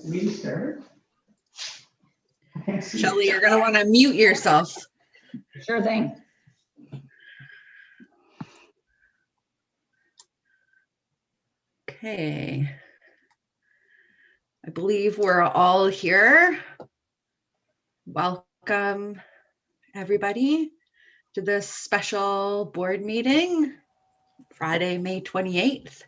Restart. Shelley, you're going to want to mute yourself. Sure thing. Okay. I believe we're all here. Welcome, everybody, to this special board meeting, Friday, May 28th.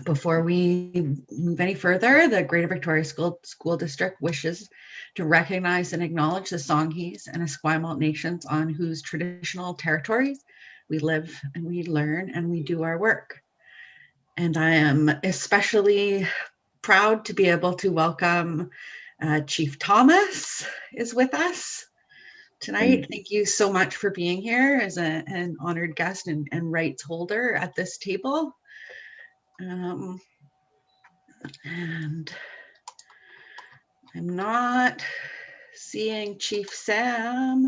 Before we move any further, the Greater Victoria School District wishes to recognize and acknowledge the Songhees and Esquimalt nations on whose traditional territories we live and we learn and we do our work. And I am especially proud to be able to welcome Chief Thomas is with us tonight. Thank you so much for being here as an honored guest and rights holder at this table. And I'm not seeing Chief Sam,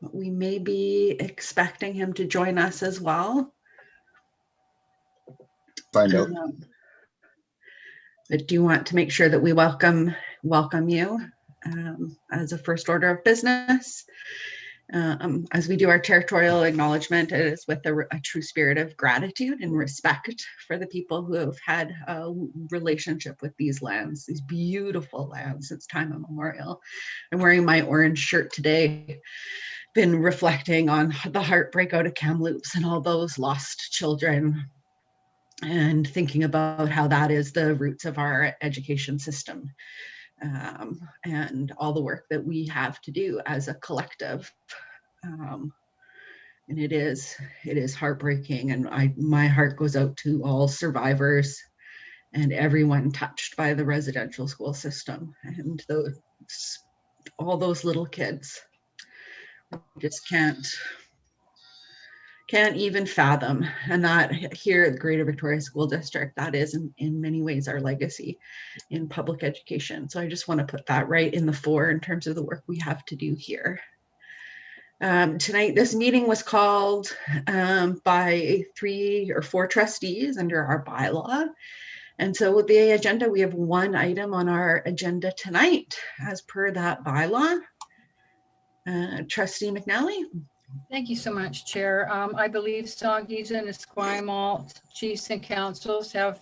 but we may be expecting him to join us as well. Find out. But do want to make sure that we welcome you as a first order of business. As we do our territorial acknowledgement, it is with a true spirit of gratitude and respect for the people who have had a relationship with these lands, these beautiful lands since time immemorial. I'm wearing my orange shirt today, been reflecting on the heartbreak out of Kamloops and all those lost children, and thinking about how that is the roots of our education system. And all the work that we have to do as a collective. And it is heartbreaking, and my heart goes out to all survivors and everyone touched by the residential school system and all those little kids. Just can't even fathom. And that here at the Greater Victoria School District, that is in many ways our legacy in public education. So I just want to put that right in the fore in terms of the work we have to do here. Tonight, this meeting was called by 3 or 4 trustees under our bylaw. And so with the agenda, we have one item on our agenda tonight as per that bylaw. Trustee McNally. Thank you so much, Chair. I believe Songhees and Esquimalt chiefs and councils have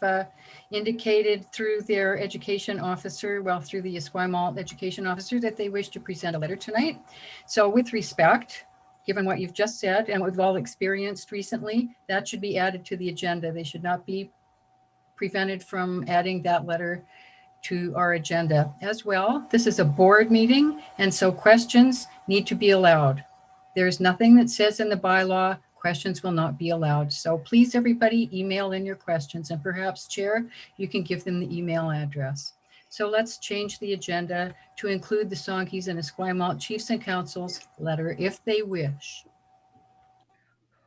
indicated through their education officer, through the Esquimalt education officer, that they wish to present a letter tonight. So with respect, given what you've just said and what we've all experienced recently, that should be added to the agenda. They should not be prevented from adding that letter to our agenda as well. This is a board meeting, and so questions need to be allowed. There's nothing that says in the bylaw questions will not be allowed. So please, everybody, email in your questions, and perhaps, Chair, you can give them the email address. So let's change the agenda to include the Songhees and Esquimalt chiefs and councils letter if they wish.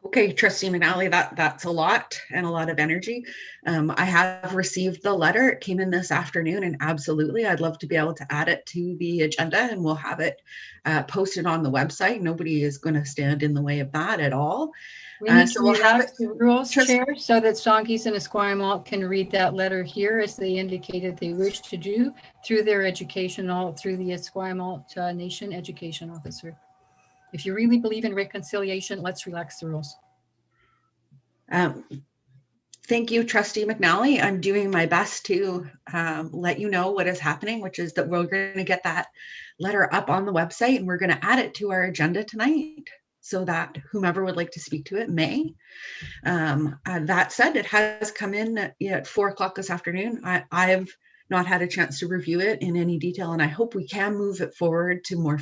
Okay, Trustee McNally, that's a lot and a lot of energy. I have received the letter. It came in this afternoon, and absolutely, I'd love to be able to add it to the agenda, and we'll have it posted on the website. Nobody is going to stand in the way of that at all. We need to we'll have relax the rules, Chair, so that Songhees and Esquimalt can read that letter here as they indicated they wish to do through their through the Esquimalt Nation Education Officer. If you really believe in reconciliation, let's relax the rules. Thank you, Trustee McNally. I'm doing my best to let you know what is happening, which is that we're going to get that letter up on the website, and we're going to add it to our agenda tonight so that whomever would like to speak to it may. That said, it has come in at 4 o'clock this afternoon. I've not had a chance to review it in any detail, and I hope we can move it forward to more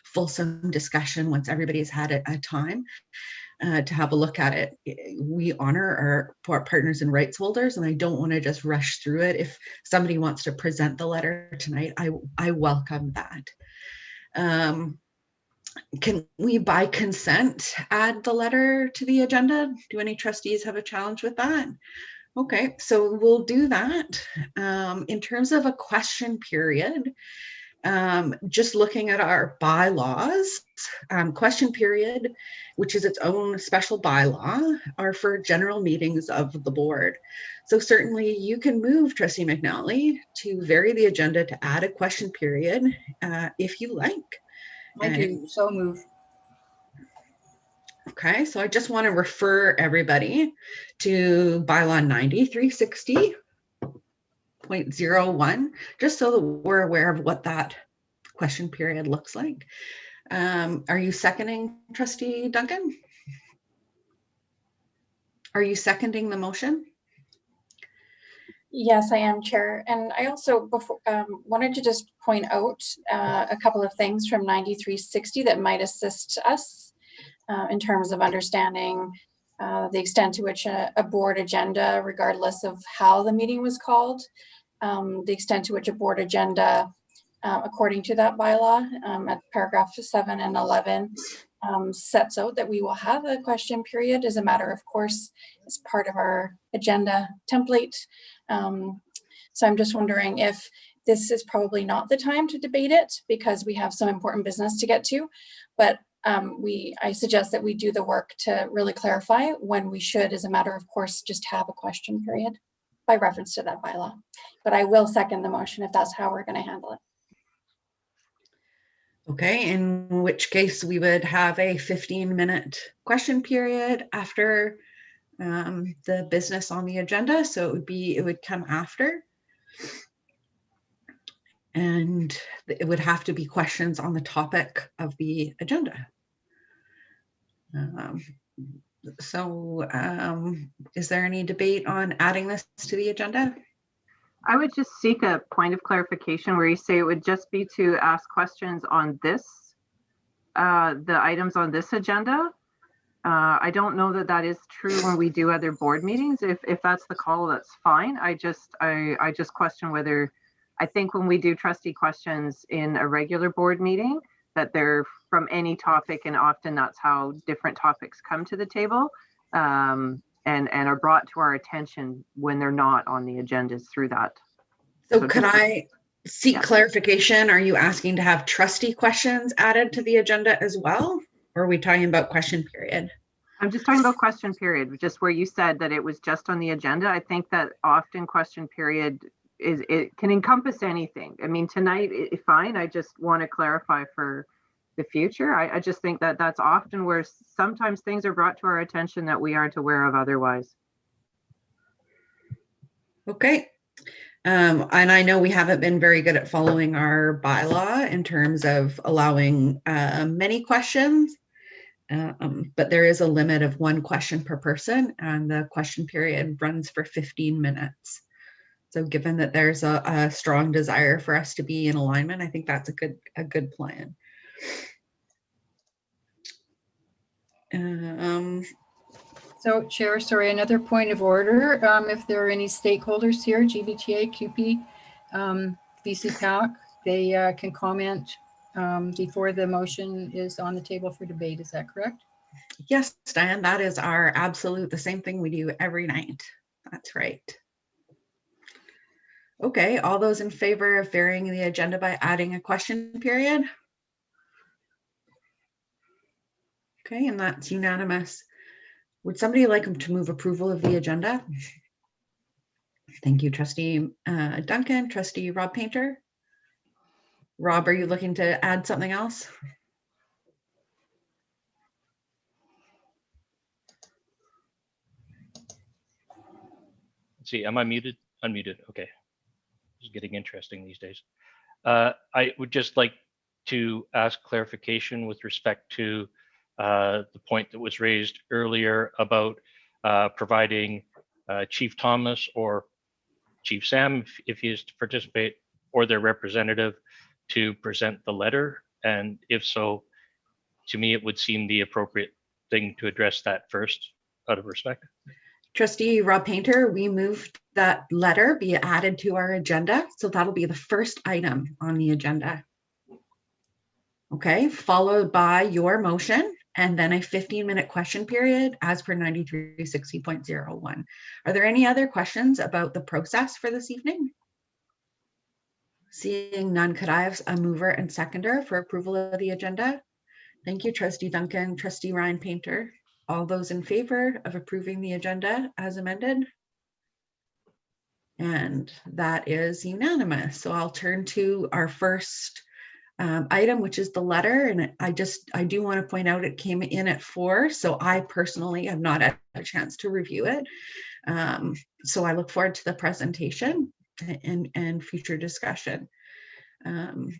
fulsome discussion once everybody's had a time to have a look at it. We honor our partners and rights holders, and I don't want to just rush through it. If somebody wants to present the letter tonight, I welcome that. Can we, by consent, add the letter to the agenda? Do any trustees have a challenge with that? Okay, so we'll do that. In terms of a question period, just looking at our bylaws, question period, which is its own special bylaw, are for general meetings of the board. So certainly you can move, Trustee McNally, to vary the agenda to add a question period if you like. I do, so move. Okay, so I just want to refer everybody to bylaw 9360.01, just so that we're aware of what that question period looks like. Are you seconding, Trustee Duncan? Are you seconding the motion? Yes, I am, Chair. And I also wanted to just point out a couple of things from 9360 that might assist us in terms of understanding the extent to which a board agenda, regardless of how the meeting was called, the extent to which a board agenda, according to that bylaw at paragraph 7 and 11, sets out that we will have a question period as a matter of course as part of our agenda template. So I'm just wondering if this is probably not the time to debate it because we have some important business to get to, but I suggest that we do the work to really clarify when we should, as a matter of course, just have a question period by reference to that bylaw. But I will second the motion if that's how we're going to handle it. Okay, in which case we would have a 15-minute question period after the business on the agenda. So it would come after. And it would have to be questions on the topic of the agenda. Is there any debate on adding this to the agenda? I would just seek a point of clarification where you say it would just be to ask questions on this, the items on this agenda. I don't know that that is true when we do other board meetings. If that's the call, that's fine. I just question whether, I think when we do trustee questions in a regular board meeting, that they're from any topic, and often that's how different topics come to the table and are brought to our attention when they're not on the agendas through that. So could I seek clarification? Are you asking to have trustee questions added to the agenda as well? Or are we talking about question period? I'm just talking about question period, just where you said that it was just on the agenda. I think that often question period it can encompass anything. I mean, tonight, fine. I just want to clarify for the future. I just think that that's often where sometimes things are brought to our attention that we aren't aware of otherwise. Okay. And I know we haven't been very good at following our bylaw in terms of allowing many questions, but there is a limit of one question per person, and the question period runs for 15 minutes. So given that there's a strong desire for us to be in alignment, I think that's a good plan. So Chair, sorry, another point of order. If there are any stakeholders here, GVTA, CUPE, BCPAC, they can comment before the motion is on the table for debate. Is that correct? Yes, Diane, that is the same thing we do every night. That's right. Okay, all those in favor of varying the agenda by adding a question period? Okay, and that's unanimous. Would somebody like to move approval of the agenda? Thank you, Trustee Duncan. Trustee Rob Painter? Rob, are you looking to add something else? Let's see, am I muted? Unmuted, okay. It's getting interesting these days. I would just like to ask clarification with respect to the point that was raised earlier about providing Chief Thomas or Chief Sam, if he is to participate, or their representative to present the letter. And if so, to me, it would seem the appropriate thing to address that first out of respect. Trustee Rob Painter, we moved that letter be added to our agenda. So that'll be the first item on the agenda. Okay, followed by your motion and then a 15-minute question period as per 9360.01. Are there any other questions about the process for this evening? Seeing none, could I have a mover and seconder for approval of the agenda? Thank you, Trustee Duncan, Trustee Ryan Painter. All those in favor of approving the agenda as amended? And that is unanimous. So I'll turn to our first item, which is the letter. And I do want to point out it came in at 4. So I personally have not had a chance to review it. So I look forward to the presentation and future discussion.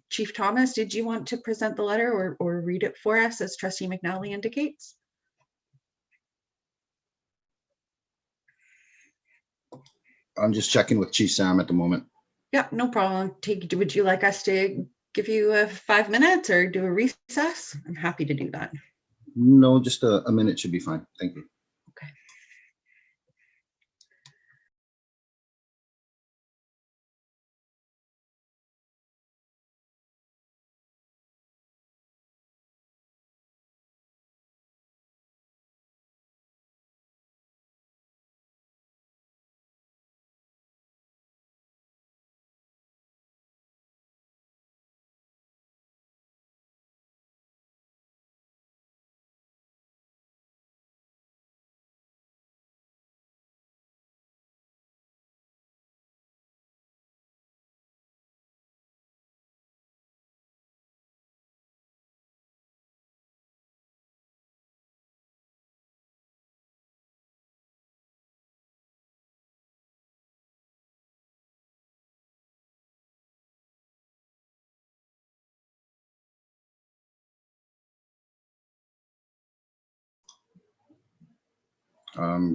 Chief Thomas, did you want to present the letter or read it for us as Trustee McNally indicates? I'm just checking with Chief Sam at the moment. Yep, no problem. Would you like us to give you 5 minutes or do a recess? I'm happy to do that. No, just a minute should be fine. Thank you. Okay.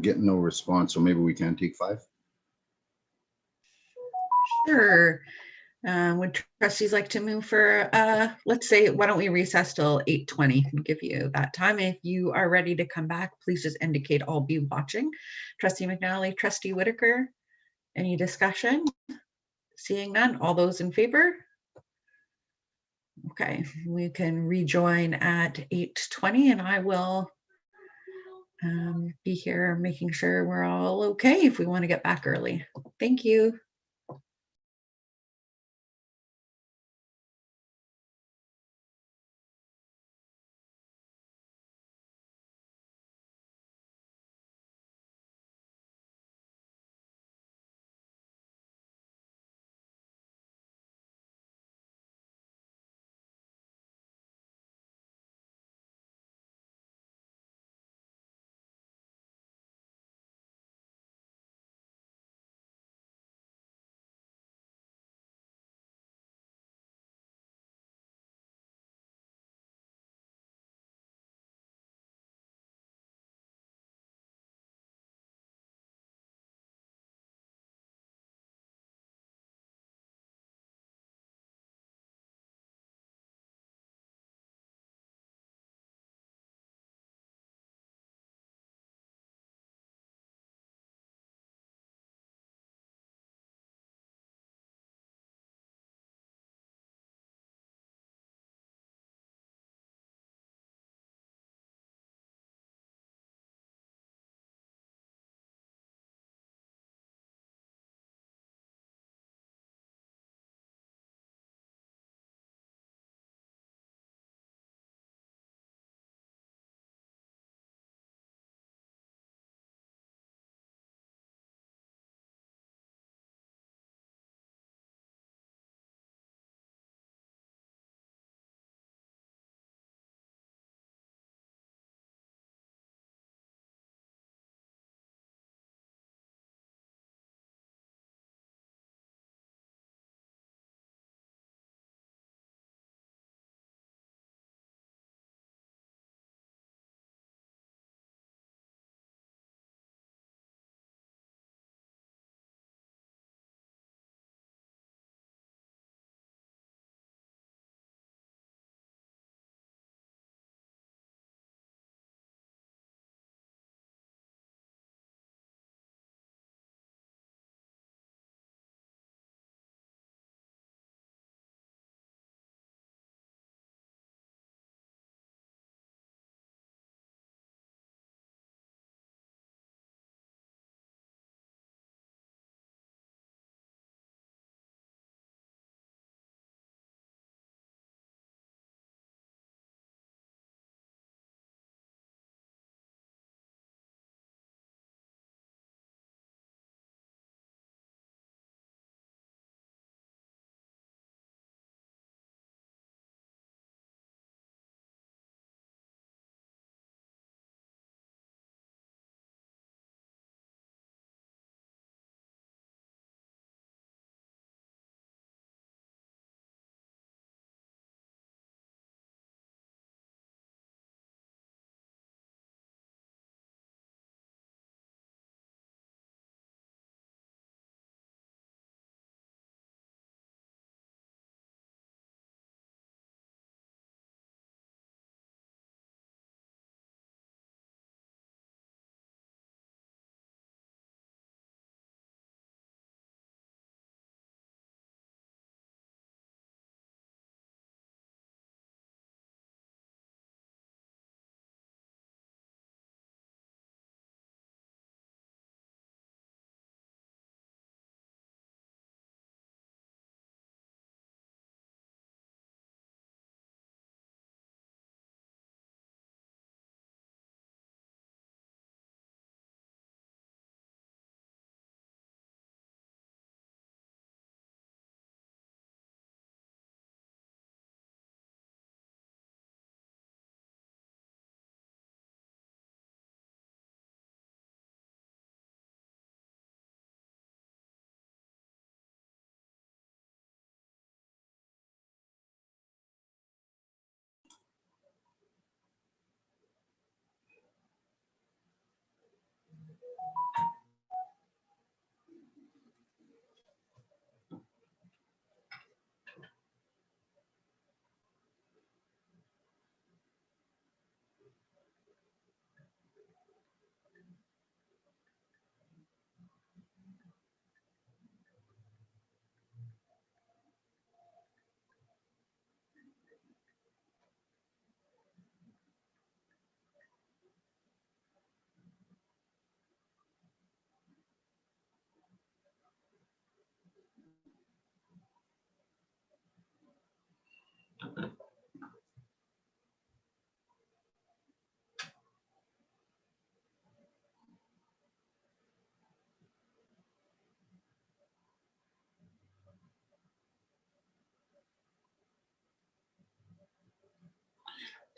Getting no response, so maybe we can take 5. Sure. Would trustees like to move for, let's say, why don't we recess till 8:20 and give you that time. If you are ready to come back, please just indicate I'll be watching. Trustee McNally, Trustee Whitaker, any discussion? Seeing none, all those in favor? Okay, we can rejoin at 8:20 and I will be here making sure we're all okay if we want to get back early. Thank you.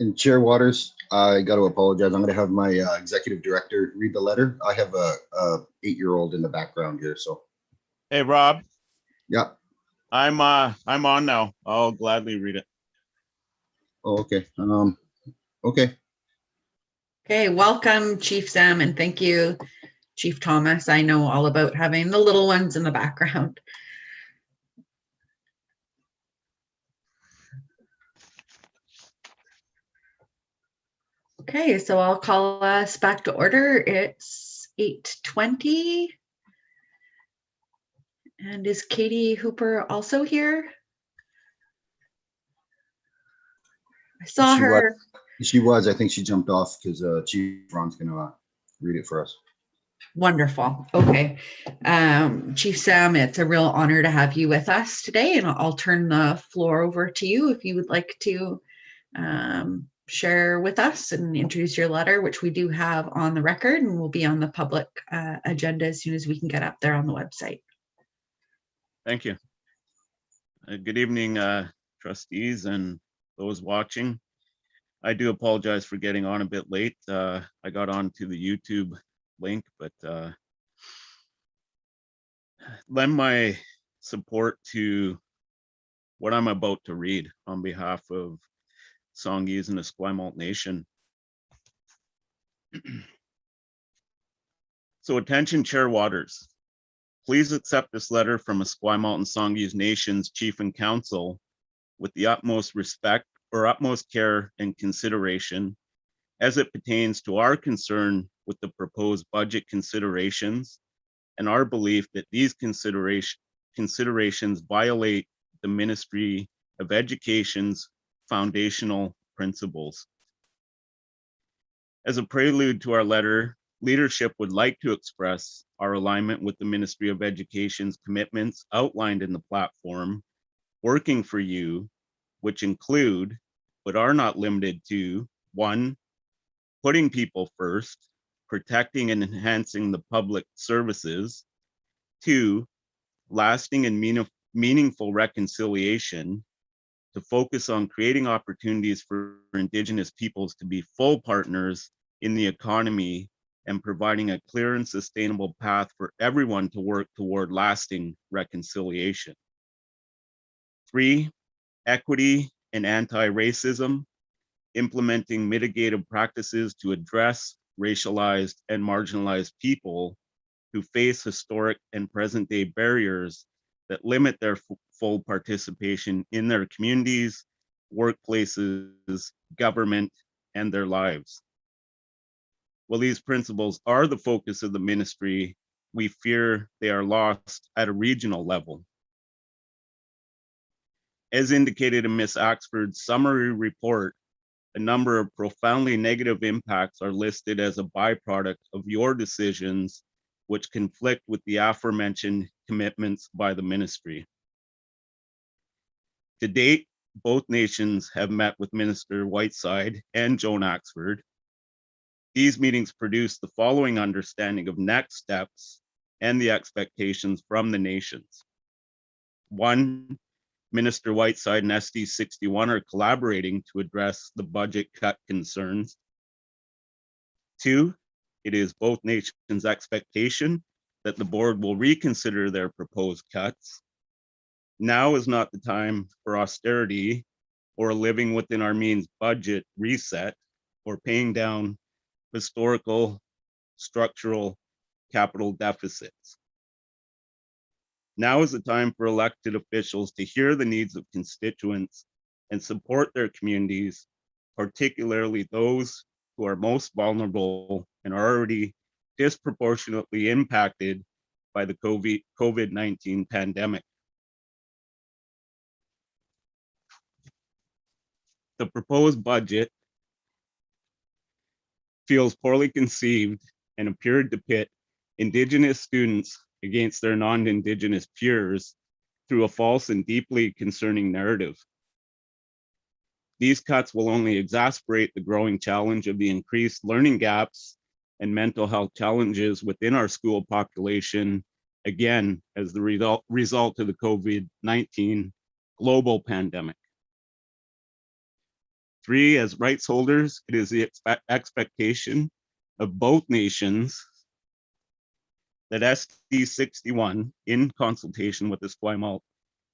And Chair Waters, I got to apologize. I'm going to have my executive director read the letter. I have a 8-year-old in the background here, so Hey, Rob, yeah. I'm on now. I'll gladly read it. Oh, okay. Okay. Okay, welcome, Chief Sam, and thank you, Chief Thomas. I know all about having the little ones in the background. Okay, so I'll call us back to order. It's 8:20. And is Katie Hooper also here? I saw She her. She was. I think she jumped off because Chief Ron's going to read it for us. Wonderful. Okay. Chief Sam, it's a real honor to have you with us today, and I'll turn the floor over to you if you would like to share with us and introduce your letter, which we do have on the record and will be on the public agenda as soon as we can get up there on the website. Thank you. Good evening, trustees and those watching. I do apologize for getting on a bit late. I got onto the YouTube link, but lend my support to what I'm about to read on behalf of Songhees and the Esquimalt Nation. So attention, Chair Waters. Please accept this letter from Esquimalt and Songhees Nation's Chief and Council with the utmost respect or utmost care and consideration as it pertains to our concern with the proposed budget considerations and our belief that these considerations violate the Ministry of Education's foundational principles. As a prelude to our letter, leadership would like to express our alignment with the Ministry of Education's commitments outlined in the platform, working for you, which include, but are not limited to, 1, putting people first, protecting and enhancing the public services. 2, lasting and meaningful reconciliation, to focus on creating opportunities for Indigenous peoples to be full partners in the economy and providing a clear and sustainable path for everyone to work toward lasting reconciliation. 3, equity and anti-racism, implementing mitigative practices to address racialized and marginalized people who face historic and present day barriers that limit their full participation in their communities, workplaces, government, and their lives. While these principles are the focus of the ministry, we fear they are lost at a regional level. As indicated in Ms. Axford's summary report, a number of profoundly negative impacts are listed as a byproduct of your decisions, which conflict with the aforementioned commitments by the ministry. To date, both nations have met with Minister Whiteside and Joan Axford. These meetings produced the following understanding of next steps and the expectations from the nations. 1, Minister Whiteside and SD61 are collaborating to address the budget cut concerns. 2, it is both nations' expectation that the board will reconsider their proposed cuts. Now is not the time for austerity or living within our means budget reset or paying down historical, structural, capital deficits. Now is the time for elected officials to hear the needs of constituents and support their communities, particularly those who are most vulnerable and are already disproportionately impacted by the COVID-19 pandemic. The proposed budget feels poorly conceived and appeared to pit Indigenous students against their non-Indigenous peers through a false and deeply concerning narrative. These cuts will only exacerbate the growing challenge of the increased learning gaps and mental health challenges within our school population, again, as the result of the COVID-19 global pandemic. 3, as rights holders, it is the expectation of both nations that SD61, in consultation with the Esquimalt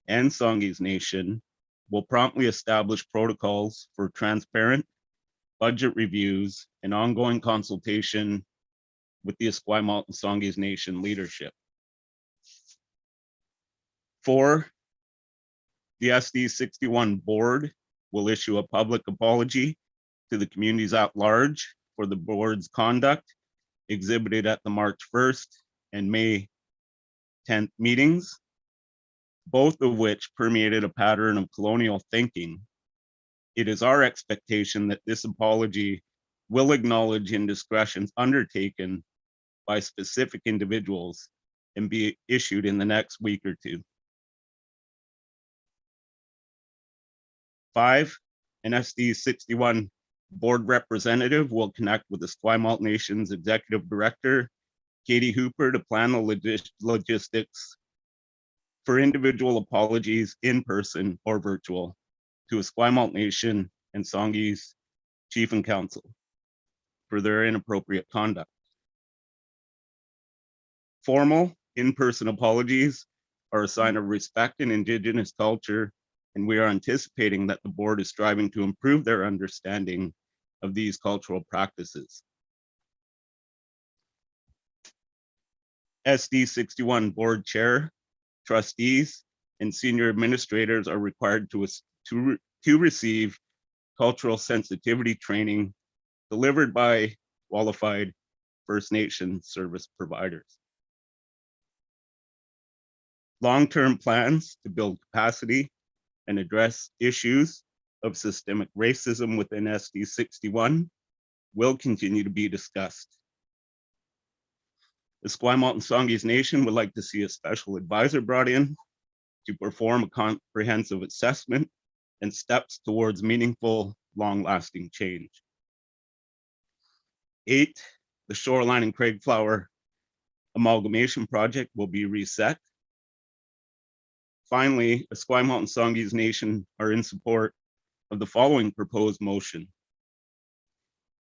and Songhees Nation, will promptly establish protocols for transparent budget reviews and ongoing consultation with the Esquimalt and Songhees Nation leadership. 4, the SD61 board will issue a public apology to the communities at large for the board's conduct exhibited at the March 1st and May 10th meetings, both of which permeated a pattern of colonial thinking. It is our expectation that this apology will acknowledge indiscretions undertaken by specific individuals and be issued in the next week or two. 5, an SD61 board representative will connect with the Esquimalt Nation's executive director, Katie Hooper, to plan the logistics for individual apologies in person or virtual to Esquimalt Nation and Songhees Chief and Council for their inappropriate conduct. Formal in-person apologies are a sign of respect in Indigenous culture, and we are anticipating that the board is striving to improve their understanding of these cultural practices. SD61 board chair, trustees, and senior administrators are required to receive cultural sensitivity training delivered by qualified First Nation service providers. Long-term plans to build capacity and address issues of systemic racism within SD61 will continue to be discussed. The Esquimalt and Songhees Nation would like to see a special advisor brought in to perform a comprehensive assessment and steps towards meaningful, long-lasting change. 8, the Shoreline and Craigflower amalgamation project will be reset. Finally, Esquimalt and Songhees Nation are in support of the following proposed motion.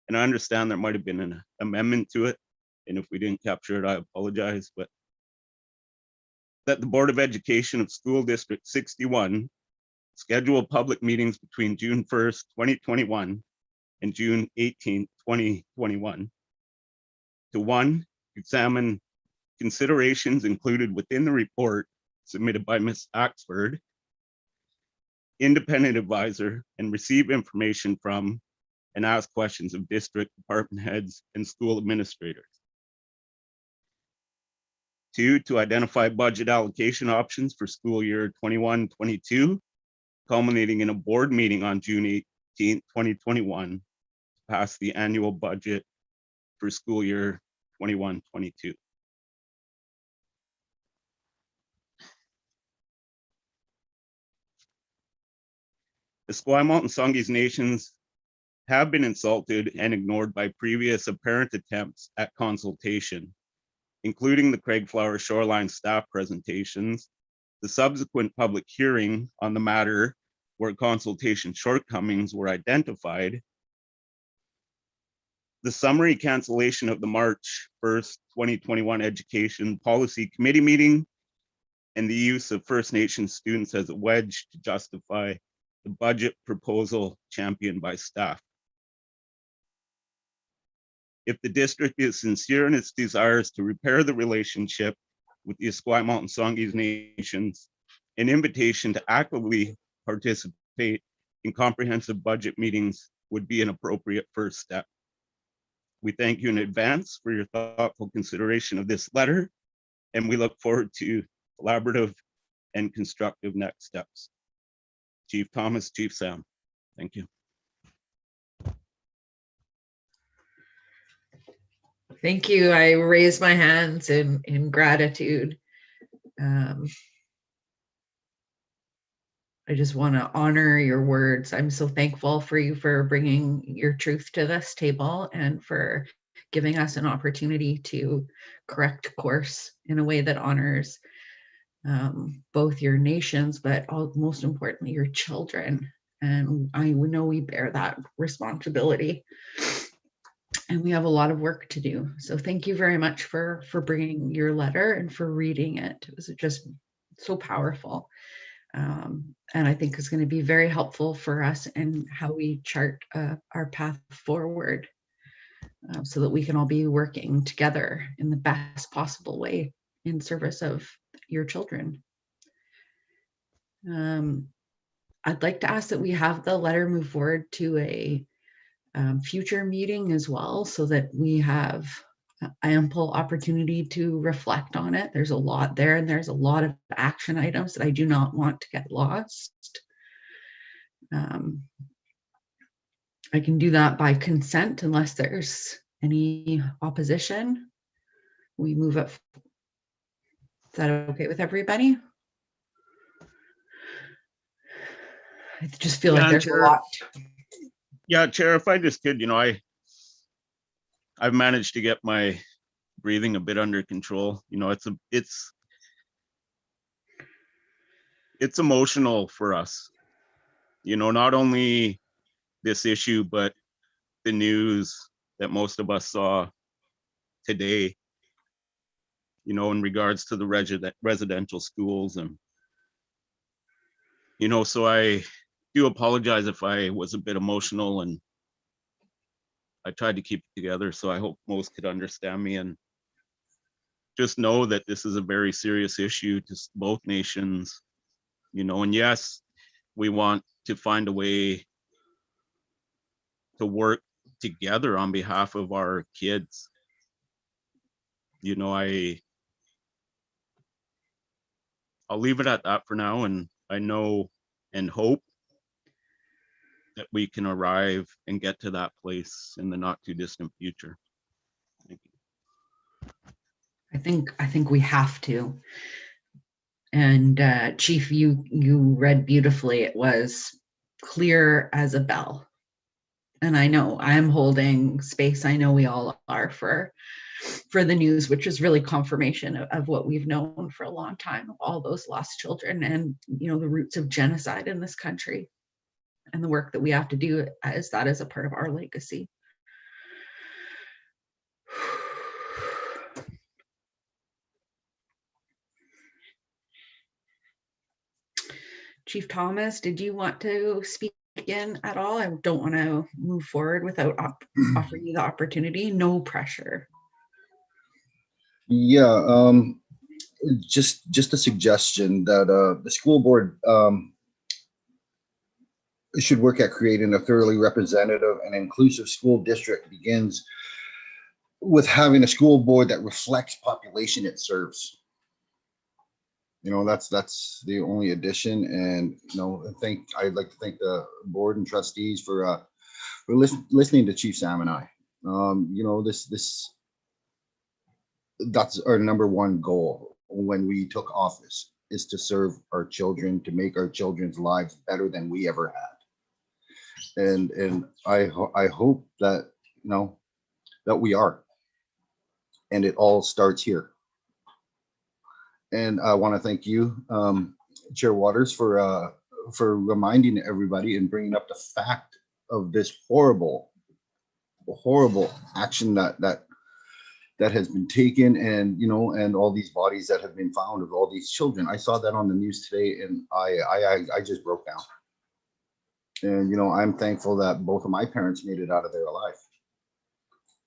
And I understand there might have been an amendment to it, and if we didn't capture it, I apologize, but that the Board of Education of School District 61 schedule public meetings between June 1st, 2021 and June 18th, 2021 to 1, examine considerations included within the report submitted by Ms. Axford, independent advisor, and receive information from and ask questions of district department heads and school administrators. 2, to identify budget allocation options for school year 21-22, culminating in a board meeting on June 18th, 2021, to pass the annual budget for school year 21-22. The Esquimalt and Songhees Nations have been insulted and ignored by previous apparent attempts at consultation, including the Craigflower Shoreline staff presentations, the subsequent public hearing on the matter where consultation shortcomings were identified, the summary cancellation of the March 1st, 2021 Education Policy Committee meeting, and the use of First Nation students as a wedge to justify the budget proposal championed by staff. If the district is sincere in its desires to repair the relationship with the Esquimalt and Songhees Nations, an invitation to actively participate in comprehensive budget meetings would be an appropriate first step. We thank you in advance for your thoughtful consideration of this letter, and we look forward to collaborative and constructive next steps. Chief Thomas, Chief Sam, thank you. Thank you. I raise my hands in gratitude. I just want to honor your words. I'm so thankful for you for bringing your truth to this table and for giving us an opportunity to correct course in a way that honors both your nations, but most importantly, your children And I know we bear that responsibility. And we have a lot of work to do. So thank you very much for bringing your letter and for reading it. It was just so powerful. And I think it's going to be very helpful for us in how we chart our path forward, so that we can all be working together in the best possible way in service of your children. I'd like to ask that we have the letter move forward to a future meeting as well, so that we have ample opportunity to reflect on it. There's a lot there, and there's a lot of action items that I do not want to get lost. I can do that by consent unless there's any opposition. We move up. Is that okay with everybody? I just feel like there's a lot. Yeah, Chair, if I just could, I've managed to get my breathing a bit under control. It's emotional for us. Not only this issue, but the news that most of us saw today, in regards to the residential schools. And, so I do apologize if I was a bit emotional, and I tried to keep it together. So I hope most could understand me, and just know that this is a very serious issue to both nations, and yes, we want to find a way to work together on behalf of our kids. I'll leave it at that for now, and I know and hope that we can arrive and get to that place in the not too distant future. Thank you. I think we have to. And Chief, you read beautifully. It was clear as a bell. And I know I'm holding space. I know we all are for the news, which is really confirmation of what we've known for a long time, all those lost children, and the roots of genocide in this country, and the work that we have to do as that is a part of our legacy. Chief Thomas, did you want to speak in at all? I don't want to move forward without offering you the opportunity. No pressure. Yeah, just a suggestion that the school board should work at creating a thoroughly representative and inclusive school district. Begins with having a school board that reflects population it serves. That's the only addition. And I'd like to thank the board and trustees for listening to Chief Sam and I. That's our number one goal when we took office, is to serve our children, to make our children's lives better than we ever had. And I hope that that we are, and it all starts here. And I want to thank you, Chair Waters, for reminding everybody and bringing up the fact of this horrible action that has been taken, and and all these bodies that have been found of all these children. I saw that on the news today, and I just broke down. And I'm thankful that both of my parents made it out of there alive.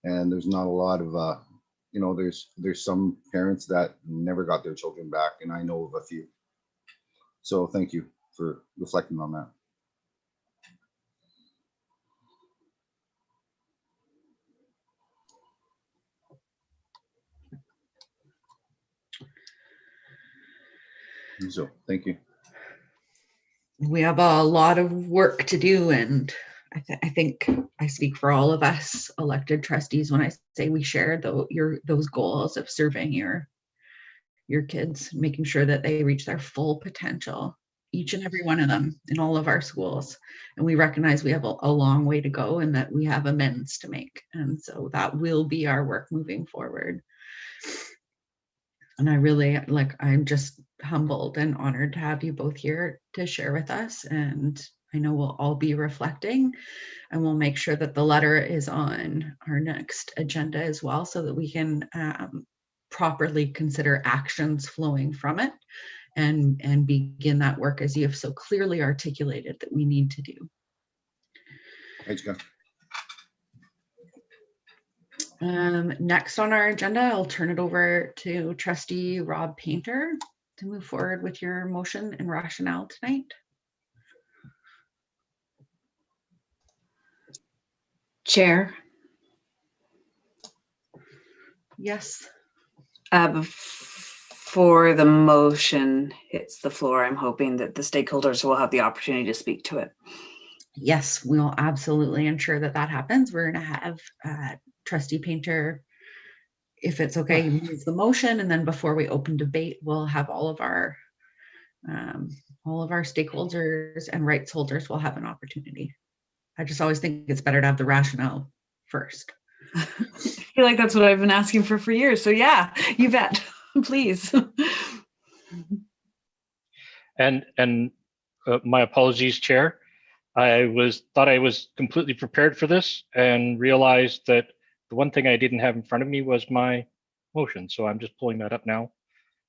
And there's not a lot of there's some parents that never got their children back, and I know of a few. So thank you for reflecting on that. So thank you. We have a lot of work to do, and I think I speak for all of us elected trustees when I say we share those goals of serving your kids, making sure that they reach their full potential, each and every one of them in all of our schools. And we recognize we have a long way to go, and that we have amends to make. And so that will be our work moving forward. And I'm just humbled and honored to have you both here to share with us. And I know we'll all be reflecting, and we'll make sure that the letter is on our next agenda as well, so that we can properly consider actions flowing from it and begin that work as you have so clearly articulated that we need to do. Thanks, Scott. Next on our agenda, I'll turn it over to Trustee Rob Painter to move forward with your motion and rationale tonight. Chair, Yes. before the motion hits the floor, I'm hoping that the stakeholders will have the opportunity to speak to it. Yes, we'll absolutely ensure that that happens. We're going to have Trustee Painter, if it's okay, move the motion, and then before we open debate, we'll have all of our stakeholders and rights holders will have an opportunity. I just always think it's better to have the rationale first. I feel like that's what I've been asking for years. So yeah, you bet. Please. And my apologies, Chair. I thought I was completely prepared for this and realized that the one thing I didn't have in front of me was my motion. So I'm just pulling that up now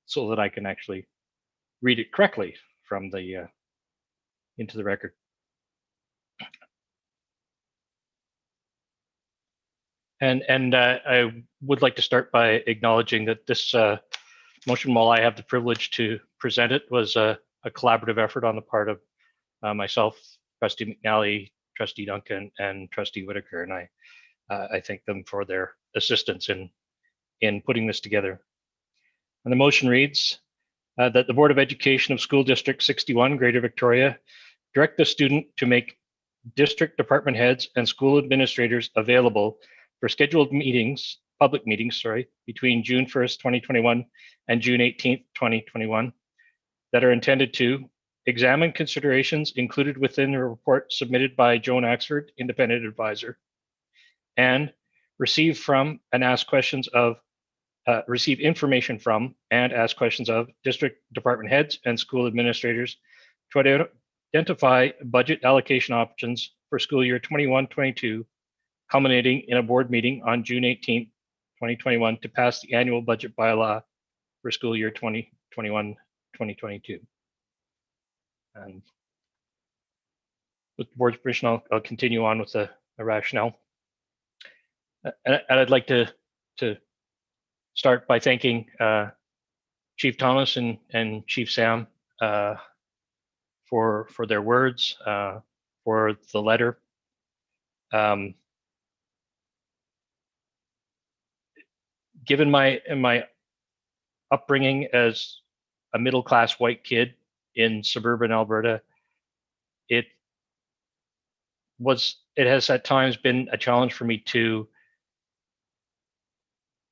so that I can actually read it correctly from the into the record. And I would like to start by acknowledging that this motion, while I have the privilege to present it, was a collaborative effort on the part of myself, Trustee McNally, Trustee Duncan, and Trustee Whitaker, and I thank them for their assistance in putting this together. And the motion reads that the Board of Education of School District 61, Greater Victoria, direct the student to make district department heads and school administrators available for scheduled meetings, public meetings, between June 1st, 2021 and June 18th, 2021, that are intended to examine considerations included within the report submitted by Joan Axford, Independent Advisor, and receive from and ask questions of, receive information from and ask questions of district department heads and school administrators to identify budget allocation options for school year 21-22, culminating in a board meeting on June 18th, 2021 to pass the annual budget bylaw for school year 2021-2022. And with the board's permission, I'll continue on with the rationale. And I'd like to start by thanking Chief Thomas and Chief Sam for their words, for the letter. Given my upbringing as a middle-class white kid in suburban Alberta, it has at times been a challenge for me to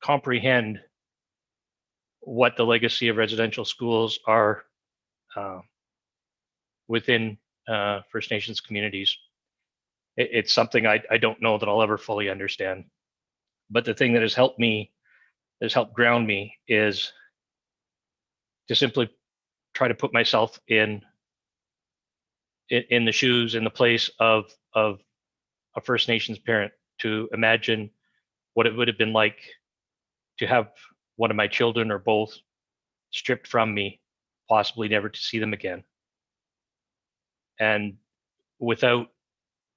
comprehend what the legacy of residential schools are within First Nations communities. It's something I don't know that I'll ever fully understand. But the thing that has helped ground me is to simply try to put myself in the shoes, in the place of a First Nations parent, to imagine what it would have been like to have one of my children or both stripped from me, possibly never to see them again. And without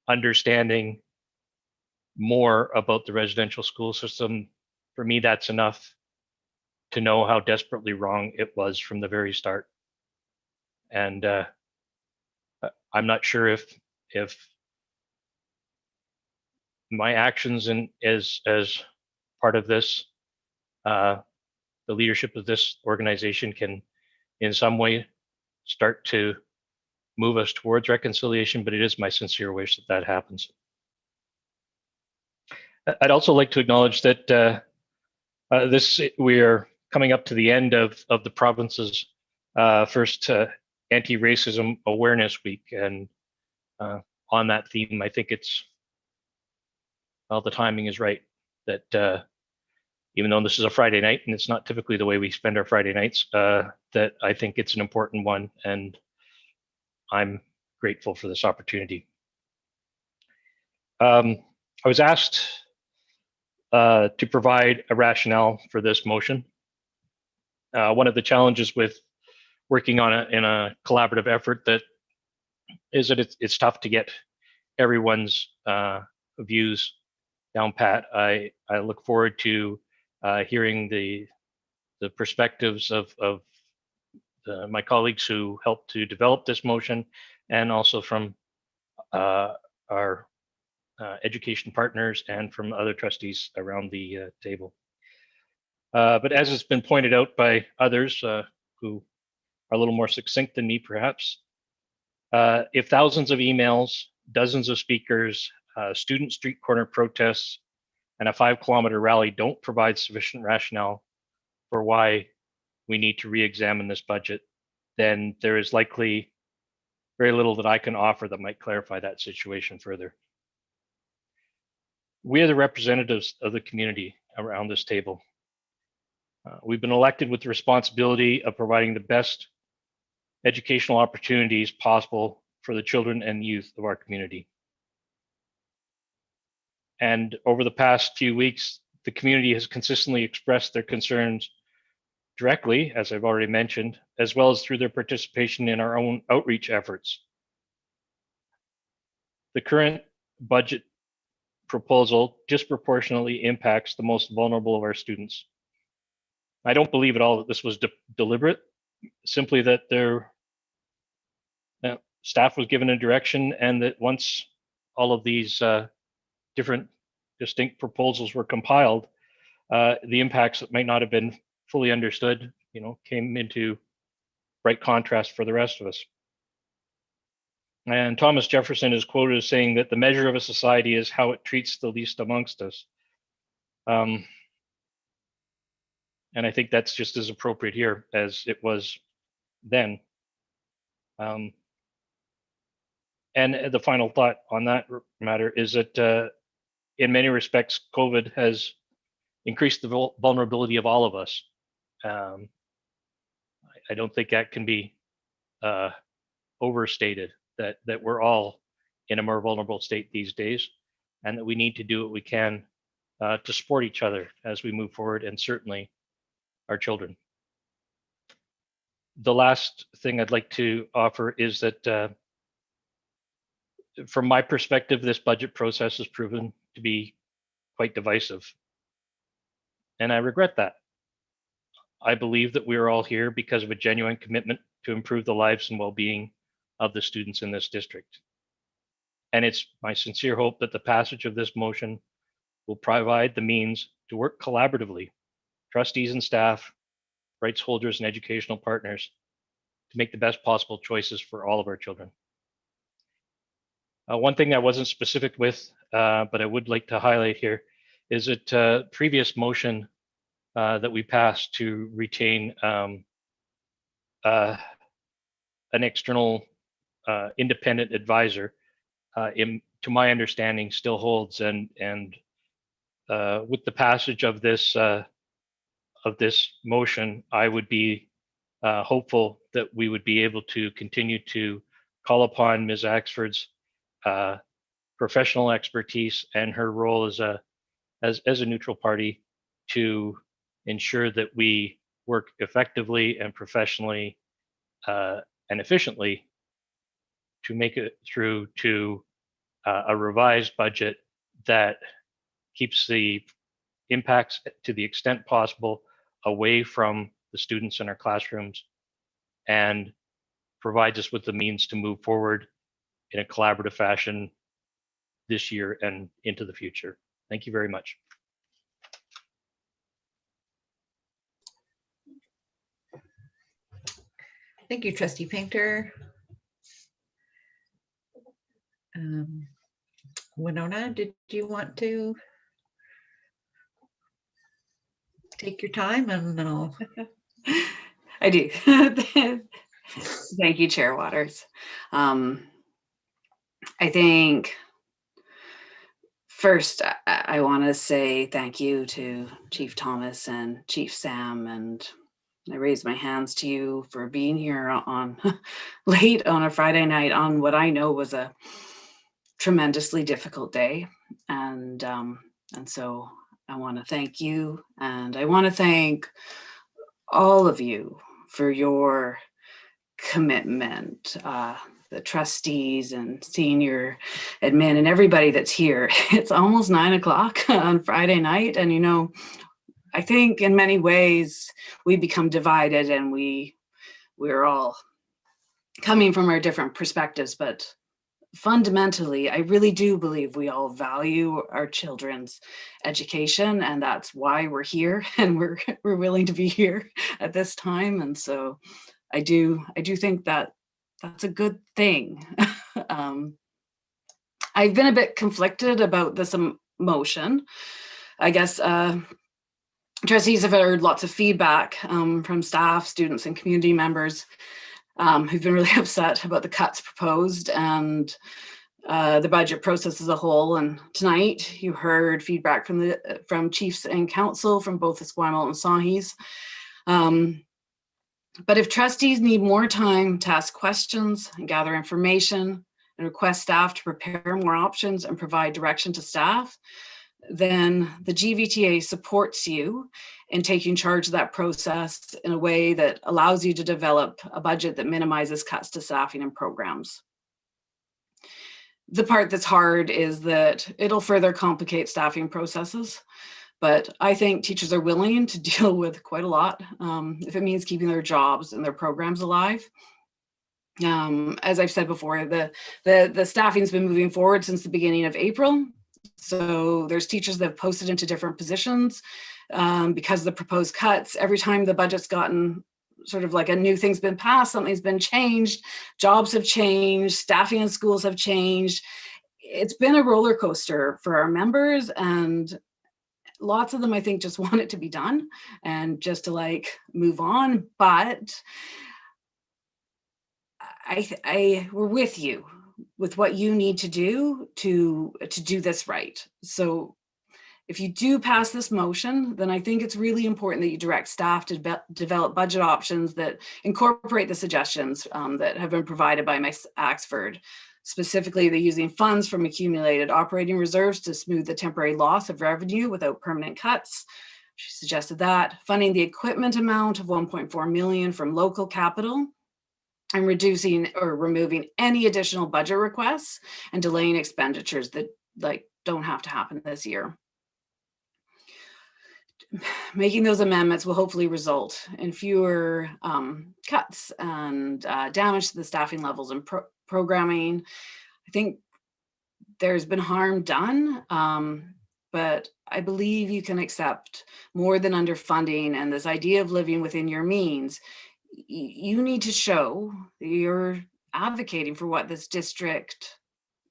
understanding more about the residential school system, for me, that's enough to know how desperately wrong it was from the very start. And I'm not sure if my actions as part of this, the leadership of this organization can in some way start to move us towards reconciliation, but it is my sincere wish that that happens. I'd also like to acknowledge that we are coming up to the end of the province's first anti-racism awareness week, and on that theme, I think the timing is right. That even though this is a Friday night and it's not typically the way we spend our Friday nights, that I think it's an important one, and I'm grateful for this opportunity. I was asked to provide a rationale for this motion. One of the challenges with working on in a collaborative effort that is that it's tough to get everyone's views down pat. I look forward to hearing the perspectives of my colleagues who helped to develop this motion, and also from our education partners and from other trustees around the table. But as it's been pointed out by others who are a little more succinct than me, perhaps, if thousands of emails, dozens of speakers, student street corner protests, and a 5-kilometer rally don't provide sufficient rationale for why we need to re-examine this budget, then there is likely very little that I can offer that might clarify that situation further. We are the representatives of the community around this table. We've been elected with the responsibility of providing the best educational opportunities possible for the children and youth of our community. And over the past few weeks, the community has consistently expressed their concerns directly, as I've already mentioned, as well as through their participation in our own outreach efforts. The current budget proposal disproportionately impacts the most vulnerable of our students. I don't believe at all that this was deliberate, simply that their staff was given a direction, and that once all of these different distinct proposals were compiled, the impacts that might not have been fully understood, came into bright contrast for the rest of us. And Thomas Jefferson is quoted as saying that the measure of a society is how it treats the least amongst us. And I think that's just as appropriate here as it was then. And the final thought on that matter is that in many respects, COVID has increased the vulnerability of all of us. I don't think that can be overstated, that we're all in a more vulnerable state these days, and that we need to do what we can to support each other as we move forward, and certainly our children. The last thing I'd like to offer is that from my perspective, this budget process has proven to be quite divisive. And I regret that. I believe that we are all here because of a genuine commitment to improve the lives and well-being of the students in this district. And it's my sincere hope that the passage of this motion will provide the means to work collaboratively, trustees and staff, rights holders and educational partners, to make the best possible choices for all of our children. One thing I wasn't specific with, but I would like to highlight here, is that previous motion that we passed to retain an external independent advisor, to my understanding, still holds. And with the passage of this motion, I would be hopeful that we would be able to continue to call upon Ms. Axford's professional expertise and her role as a neutral party to ensure that we work effectively and professionally and efficiently to make it through to a revised budget that keeps the impacts, to the extent possible, away from the students in our classrooms, and provides us with the means to move forward in a collaborative fashion this year and into the future. Thank you very much. Thank you, Trustee Painter. Winona, did you want to take your time? And I'll... I do. Thank you, Chair Waters. I think first I want to say thank you to Chief Thomas and Chief Sam and I raise my hands to you for being here on late on a Friday night on what I know was a tremendously difficult day. And so I want to thank you, and I want to thank all of you for your commitment, the trustees and senior admin and everybody that's here. It's almost 9 o'clock on Friday night. And, you know, I think in many ways we become divided, and we're all coming from our different perspectives, but fundamentally, I really do believe we all value our children's education, and that's why we're here, and we're willing to be here at this time. And so I do think that that's a good thing. I've been a bit conflicted about this motion. I guess trustees have heard lots of feedback from staff, students, and community members who've been really upset about the cuts proposed and the budget process as a whole. And tonight you heard feedback from chiefs and council from both Esquimalt and Sahis. But if trustees need more time to ask questions and gather information and request staff to prepare more options and provide direction to staff, then the GVTA supports you in taking charge of that process in a way that allows you to develop a budget that minimizes cuts to staffing and programs. The part that's hard is that it'll further complicate staffing processes, but I think teachers are willing to deal with quite a lot if it means keeping their jobs and their programs alive. As I've said before, the staffing's been moving forward since the beginning of April. So there's teachers that have posted into different positions because of the proposed cuts. Every time the budget's gotten sort of like a new thing's been passed, something's been changed, jobs have changed, staffing in schools have changed. It's been a roller coaster for our members, and lots of them, I think, just want it to be done and just to like move on. But we're with you with what you need to do to do this right. So if you do pass this motion, then I think it's really important that you direct staff to develop budget options that incorporate the suggestions that have been provided by Ms. Axford. Specifically, they're using funds from accumulated operating reserves to smooth the temporary loss of revenue without permanent cuts. She suggested that. Funding the equipment amount of 1.4 million from local capital, and reducing or removing any additional budget requests and delaying expenditures that don't have to happen this year. Making those amendments will hopefully result in fewer cuts and damage to the staffing levels and programming. I think there's been harm done, but I believe you can accept more than underfunding, and this idea of living within your means. You need to show that you're advocating for what this district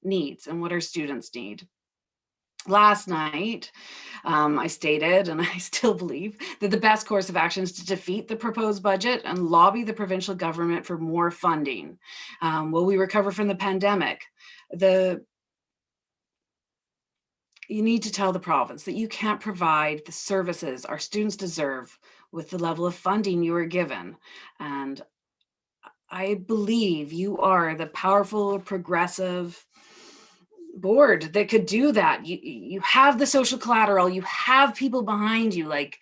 needs and what our students need. Last night, I stated, and I still believe, that the best course of action is to defeat the proposed budget and lobby the provincial government for more funding. While we recover from the pandemic, you need to tell the province that you can't provide the services our students deserve with the level of funding you are given. And I believe you are the powerful, progressive board that could do that. You have the social collateral, you have people behind you. Like,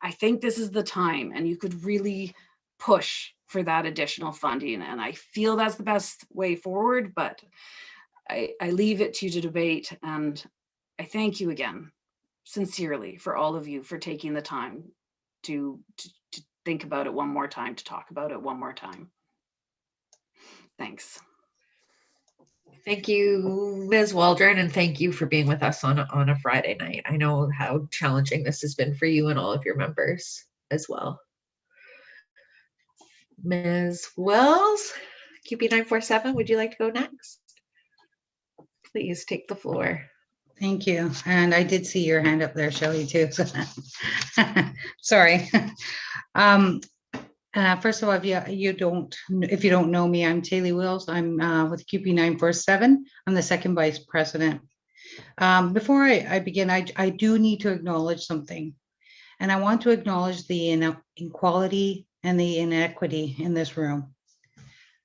I think this is the time, and you could really push for that additional funding. And I feel that's the best way forward, but I leave it to you to debate. And I thank you again, sincerely, for all of you for taking the time to think about it one more time, to talk about it one more time. Thanks. Thank you, Ms. Waldron, and thank you for being with us on a Friday night. I know how challenging this has been for you and all of your members as well. Ms. Wells, QP 947, would you like to go next? Please take the floor. Thank you. And I did see your hand up there, Shelley, too. So sorry. First of all, if you don't know me, I'm Taylor Wills. I'm with QP 947. I'm the second vice president. Before I begin, I do need to acknowledge something. And I want to acknowledge the inequality and the inequity in this room.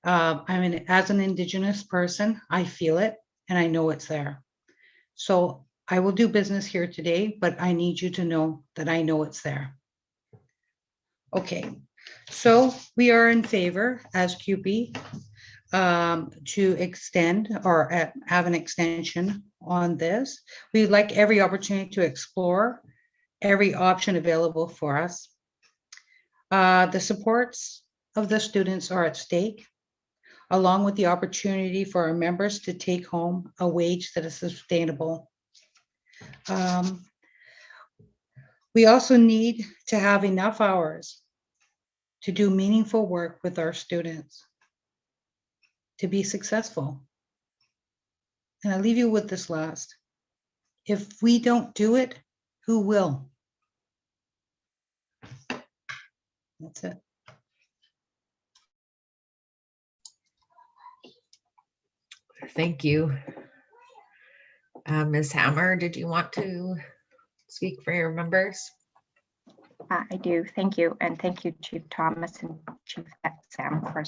I mean, as an Indigenous person, I feel it and I know it's there. So I will do business here today, but I need you to know that I know it's there. Okay, so we are in favor as QP to extend or have an extension on this. We'd like every opportunity to explore every option available for us. The supports of the students are at stake, along with the opportunity for our members to take home a wage that is sustainable. We also need to have enough hours to do meaningful work with our students to be successful. And I leave you with this last. If we don't do it, who will? That's it. Thank you. Ms. Hammer, did you want to speak for your members? I do. Thank you. And thank you, Chief Thomas and Chief Sam, for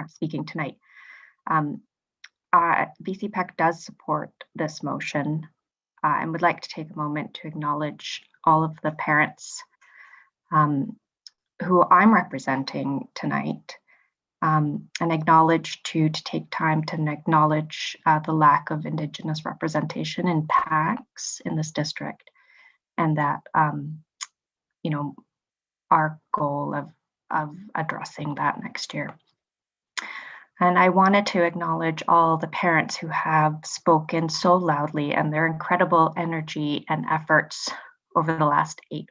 speaking tonight. VCPEC does support this motion and would like to take a moment to acknowledge all of the parents who I'm representing tonight, and acknowledge to take time to acknowledge the lack of Indigenous representation in PACs in this district, and that you know, our goal of addressing that next year. And I wanted to acknowledge all the parents who have spoken so loudly and their incredible energy and efforts over the last 8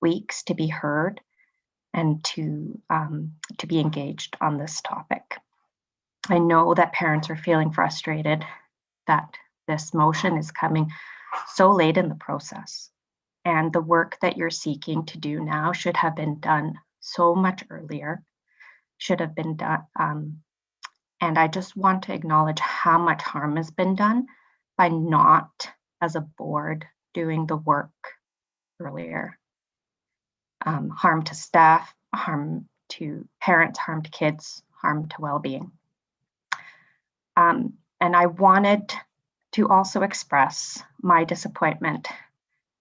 weeks to be heard and to be engaged on this topic. I know that parents are feeling frustrated that this motion is coming so late in the process, and the work that you're seeking to do now should have been done so much earlier, should have been done. And I just want to acknowledge how much harm has been done by not, as a board, doing the work earlier. Harm to staff, harm to parents, harm to kids, harm to well-being. And I wanted to also express my disappointment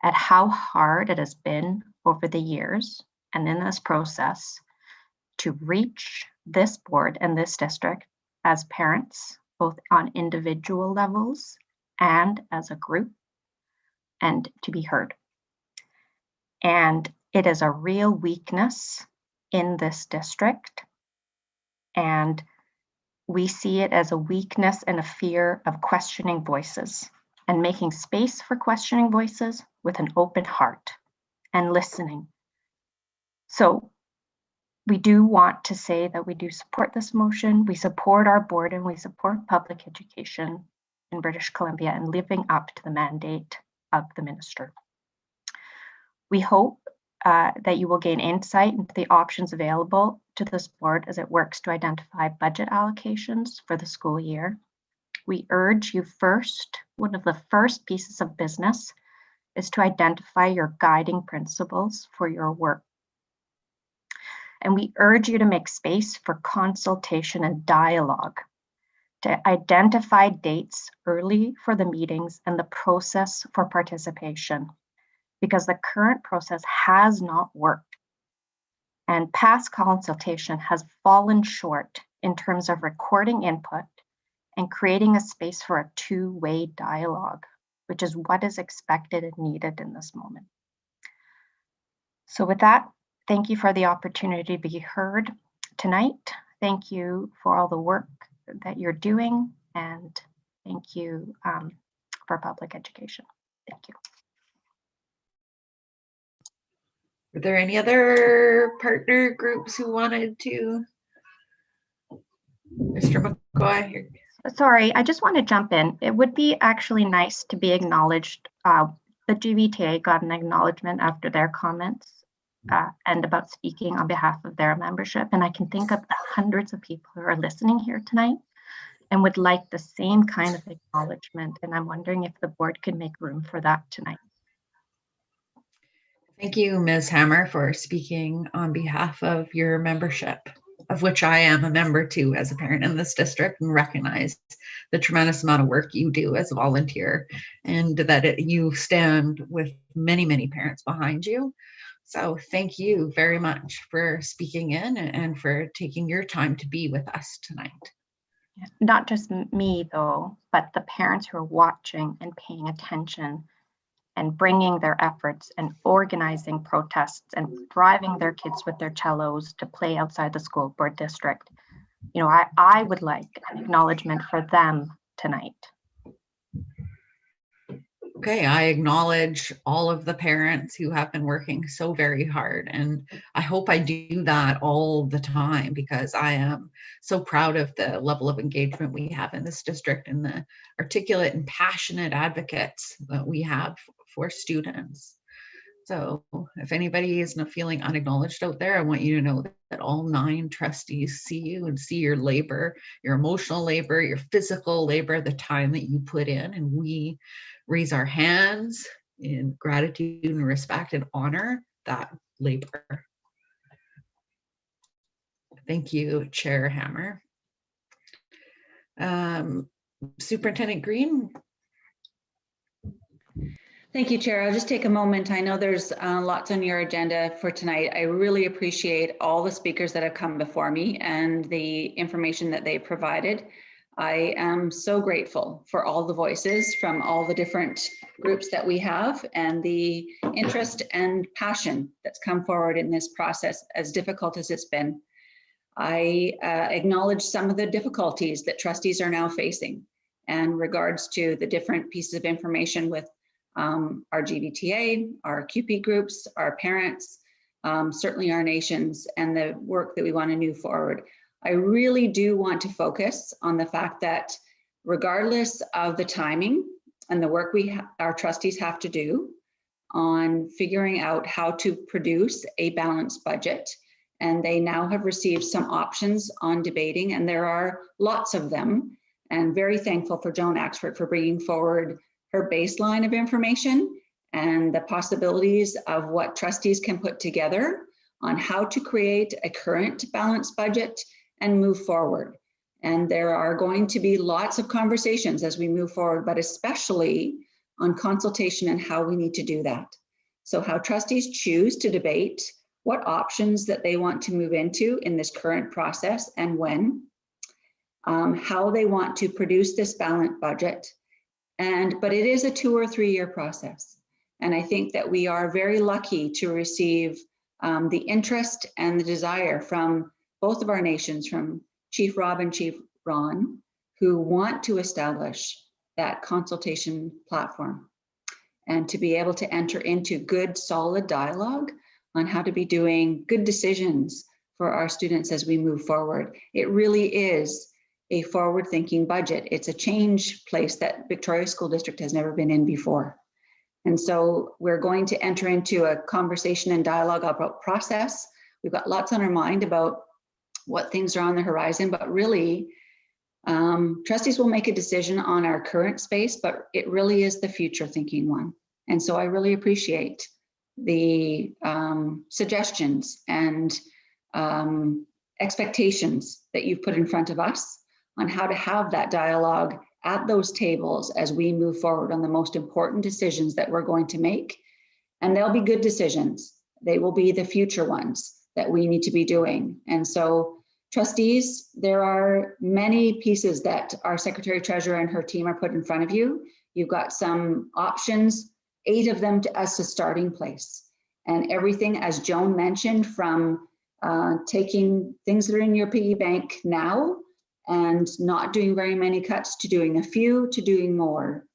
at how hard it has been over the years and in this process to reach this board and this district as parents, both on individual levels and as a group, and to be heard. And it is a real weakness in this district, and we see it as a weakness and a fear of questioning voices and making space for questioning voices with an open heart and listening. So we do want to say that we do support this motion. We support our board and we support public education in British Columbia and living up to the mandate of the minister. We hope that you will gain insight into the options available to this board as it works to identify budget allocations for the school year. We urge you first, one of the first pieces of business is to identify your guiding principles for your work. And we urge you to make space for consultation and dialogue, to identify dates early for the meetings and the process for participation, because the current process has not worked. And past consultation has fallen short in terms of recording input and creating a space for a two-way dialogue, which is what is expected and needed in this moment. So with that, thank you for the opportunity to be heard tonight. Thank you for all the work that you're doing, and thank you for public education. Thank you. Are there any other partner groups who wanted to? Mr. McCoy? Sorry, I just want to jump in. It would be actually nice to be acknowledged. The GVTA got an acknowledgement after their comments and about speaking on behalf of their membership. And I can think of the hundreds of people who are listening here tonight and would like the same kind of acknowledgement. And I'm wondering if the board could make room for that tonight. Thank you, Ms. Hammer, for speaking on behalf of your membership, of which I am a member too as a parent in this district, and recognize the tremendous amount of work you do as a volunteer, and that you stand with many, many parents behind you. So thank you very much for speaking in and for taking your time to be with us tonight. Not just me though, but the parents who are watching and paying attention and bringing their efforts and organizing protests and driving their kids with their cellos to play outside the school board district. You know, I would like an acknowledgement for them tonight. Okay, I acknowledge all of the parents who have been working so very hard, and I hope I do that all the time, because I am so proud of the level of engagement we have in this district and the articulate and passionate advocates that we have for students. So if anybody is not feeling unacknowledged out there, I want you to know that all 9 trustees see you and see your labor, your emotional labor, your physical labor, the time that you put in, and we raise our hands in gratitude and respect and honor that labor. Thank you, Chair Hammer. Superintendent Green. Thank you, Chair. I'll just take a moment. I know there's lots on your agenda for tonight. I really appreciate all the speakers that have come before me and the information that they provided. I am so grateful for all the voices from all the different groups that we have and the interest and passion that's come forward in this process, as difficult as it's been. I acknowledge some of the difficulties that trustees are now facing in regards to the different pieces of information with our GVTA, our QP groups, our parents, certainly our nations, and the work that we want to move forward. I really do want to focus on the fact that regardless of the timing and the work our trustees have to do on figuring out how to produce a balanced budget, and they now have received some options on debating, and there are lots of them, and very thankful for Joan Axford for bringing forward her baseline of information and the possibilities of what trustees can put together on how to create a current balanced budget and move forward. And there are going to be lots of conversations as we move forward, but especially on consultation and how we need to do that. So how trustees choose to debate what options that they want to move into in this current process and when, how they want to produce this balanced budget. But it is a 2 or 3 year process. And I think that we are very lucky to receive the interest and the desire from both of our nations, from Chief Rob and Chief Ron, who want to establish that consultation platform and to be able to enter into good, solid dialogue on how to be doing good decisions for our students as we move forward. It really is a forward-thinking budget. It's a change place that Victoria School District has never been in before. And so we're going to enter into a conversation and dialogue about process. We've got lots on our mind about what things are on the horizon, but really, trustees will make a decision on our current space, but it really is the future thinking one. And so I really appreciate the suggestions and expectations that you've put in front of us on how to have that dialogue at those tables as we move forward on the most important decisions that we're going to make. And they'll be good decisions. They will be the future ones that we need to be doing. And so trustees, there are many pieces that our Secretary Treasurer and her team are put in front of you. You've got some options, 8 of them as a starting place. And everything, as Joan mentioned, from taking things that are in your piggy bank now and not doing very many cuts to doing a few to doing more.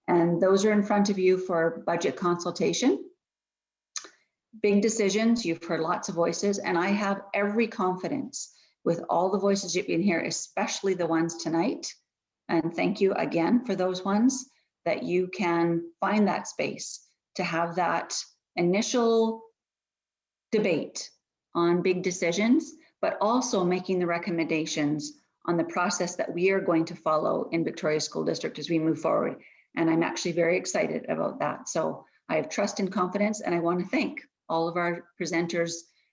And those are in front of you for budget consultation. Big decisions, you've heard lots of voices, and I have every confidence with all the voices you've been here, especially the ones tonight. And thank you again for those ones, that you can find that space to have that initial debate on big decisions, but also making the recommendations on the process that we are going to follow in Victoria School District as we move forward. And I'm actually very excited about that. So I have trust and confidence, and I want to thank all of our presenters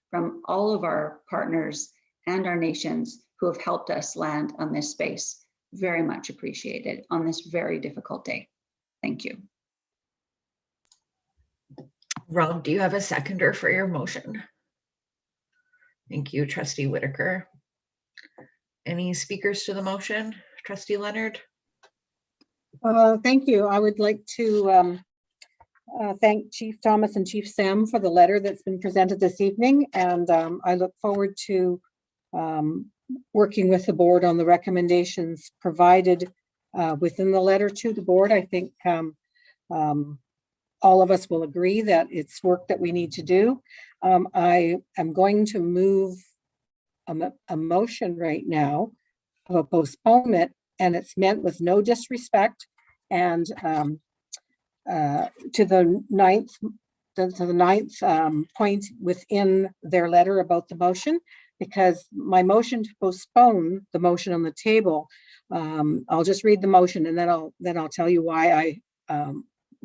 from all of our partners and our nations who have helped us land on this space. Very much appreciated on this very difficult day. Thank you. Rob, do you have a seconder for your motion? Thank you, Trustee Whitaker. Any speakers to the motion? Trustee Leonard? Thank you. I would like to thank Chief Thomas and Chief Sam for the letter that's been presented this evening. And I look forward to working with the board on the recommendations provided within the letter to the board. I think all of us will agree that it's work that we need to do. I am going to move a motion right now of a postponement, and it's meant with no disrespect and to the ninth point within their letter about the motion, because my motion to postpone the motion on the table, I'll just read the motion and then I'll tell you why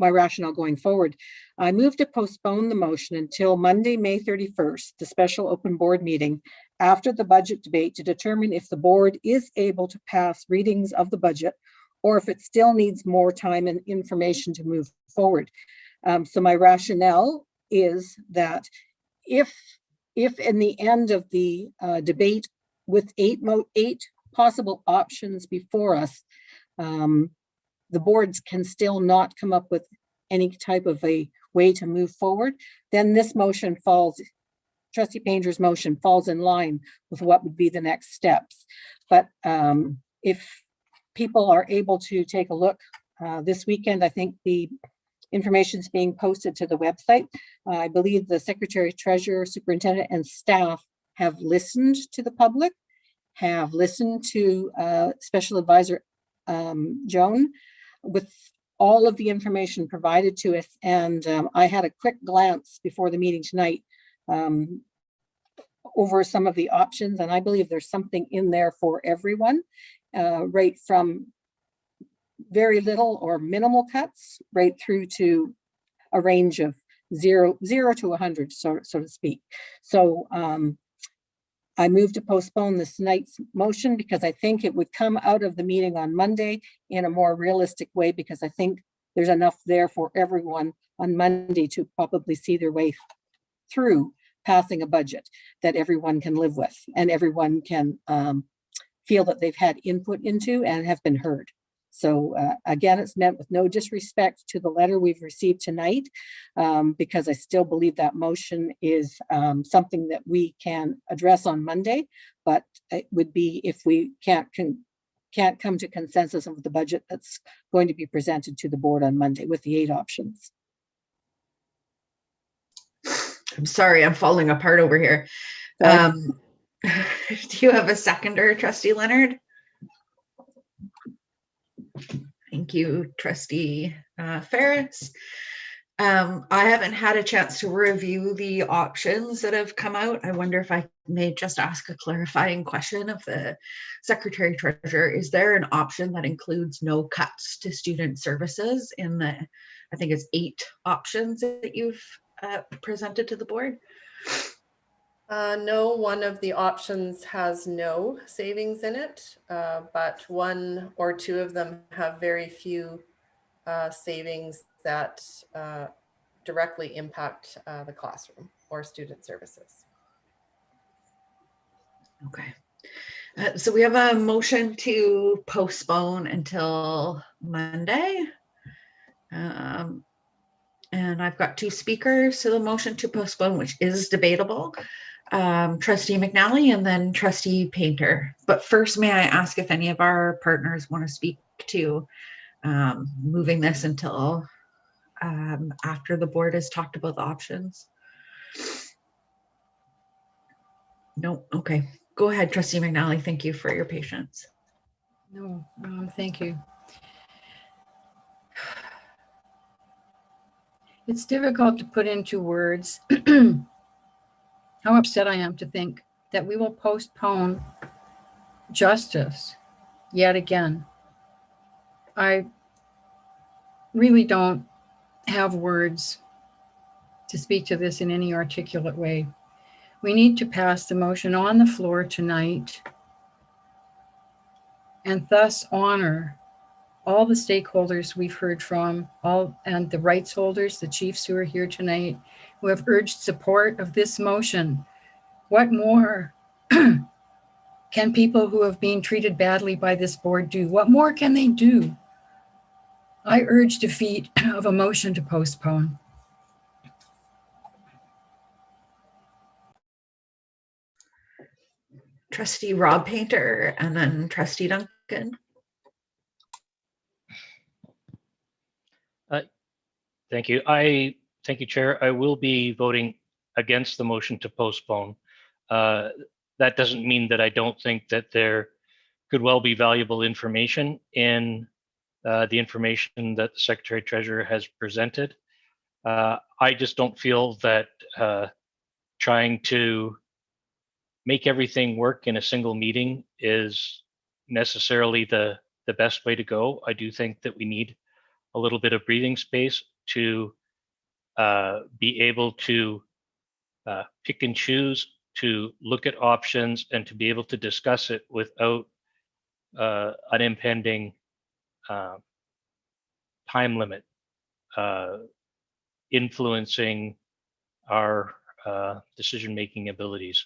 my rationale going forward. I move to postpone the motion until Monday, May 31st, the special open board meeting after the budget debate, to determine if the board is able to pass readings of the budget or if it still needs more time and information to move forward. So my rationale is that if in the end of the debate with eight possible options before us, the boards can still not come up with any type of a way to move forward, then this motion falls, Trustee Painter's motion falls in line with what would be the next steps. But if people are able to take a look this weekend, I think the information is being posted to the website. I believe the Secretary, Treasurer, Superintendent, and staff have listened to the public, have listened to Special Advisor Joan with all of the information provided to us. And I had a quick glance before the meeting tonight over some of the options, and I believe there's something in there for everyone, right from very little or minimal cuts right through to a range of zero to 100, so to speak. So I move to postpone this night's motion because I think it would come out of the meeting on Monday in a more realistic way, because I think there's enough there for everyone on Monday to probably see their way through passing a budget that everyone can live with and everyone can feel that they've had input into and have been heard. So again, it's meant with no disrespect to the letter we've received tonight, because I still believe that motion is something that we can address on Monday, but it would be if we can't come to consensus of the budget that's going to be presented to the board on Monday with the 8 options. I'm sorry, I'm falling apart over here. Do you have a seconder, Trustee Leonard? Thank you, Trustee Ferris. I haven't had a chance to review the options that have come out. I wonder if I may just ask a clarifying question of the Secretary Treasurer. Is there an option that includes no cuts to student services in the, I think it's 8 options that you've presented to the board? No, one of the options has no savings in it, but 1 or 2 of them have very few savings that directly impact the classroom or student services. Okay. So we have a motion to postpone until Monday. And I've got 2 speakers to the motion to postpone, which is debatable. Trustee McNally and then Trustee Painter. But first, may I ask if any of our partners want to speak to moving this until after the board has talked about the options? No, okay. Go ahead, Trustee McNally. Thank you for your patience. No, thank you. It's difficult to put into words how upset I am to think that we will postpone justice yet again. I really don't have words to speak to this in any articulate way. We need to pass the motion on the floor tonight and thus honor all the stakeholders we've heard from, and the rights holders, the chiefs who are here tonight, who have urged support of this motion. What more can people who have been treated badly by this board do? What more can they do? I urge defeat of a motion to postpone. Trustee Rob Painter and then Trustee Duncan. Thank you. Thank you, Chair. I will be voting against the motion to postpone. That doesn't mean that I don't think that there could well be valuable information in the information that the Secretary Treasurer has presented. I just don't feel that trying to make everything work in a single meeting is necessarily the best way to go. I do think that we need a little bit of breathing space to be able to pick and choose, to look at options, and to be able to discuss it without an impending time limit influencing our decision-making abilities.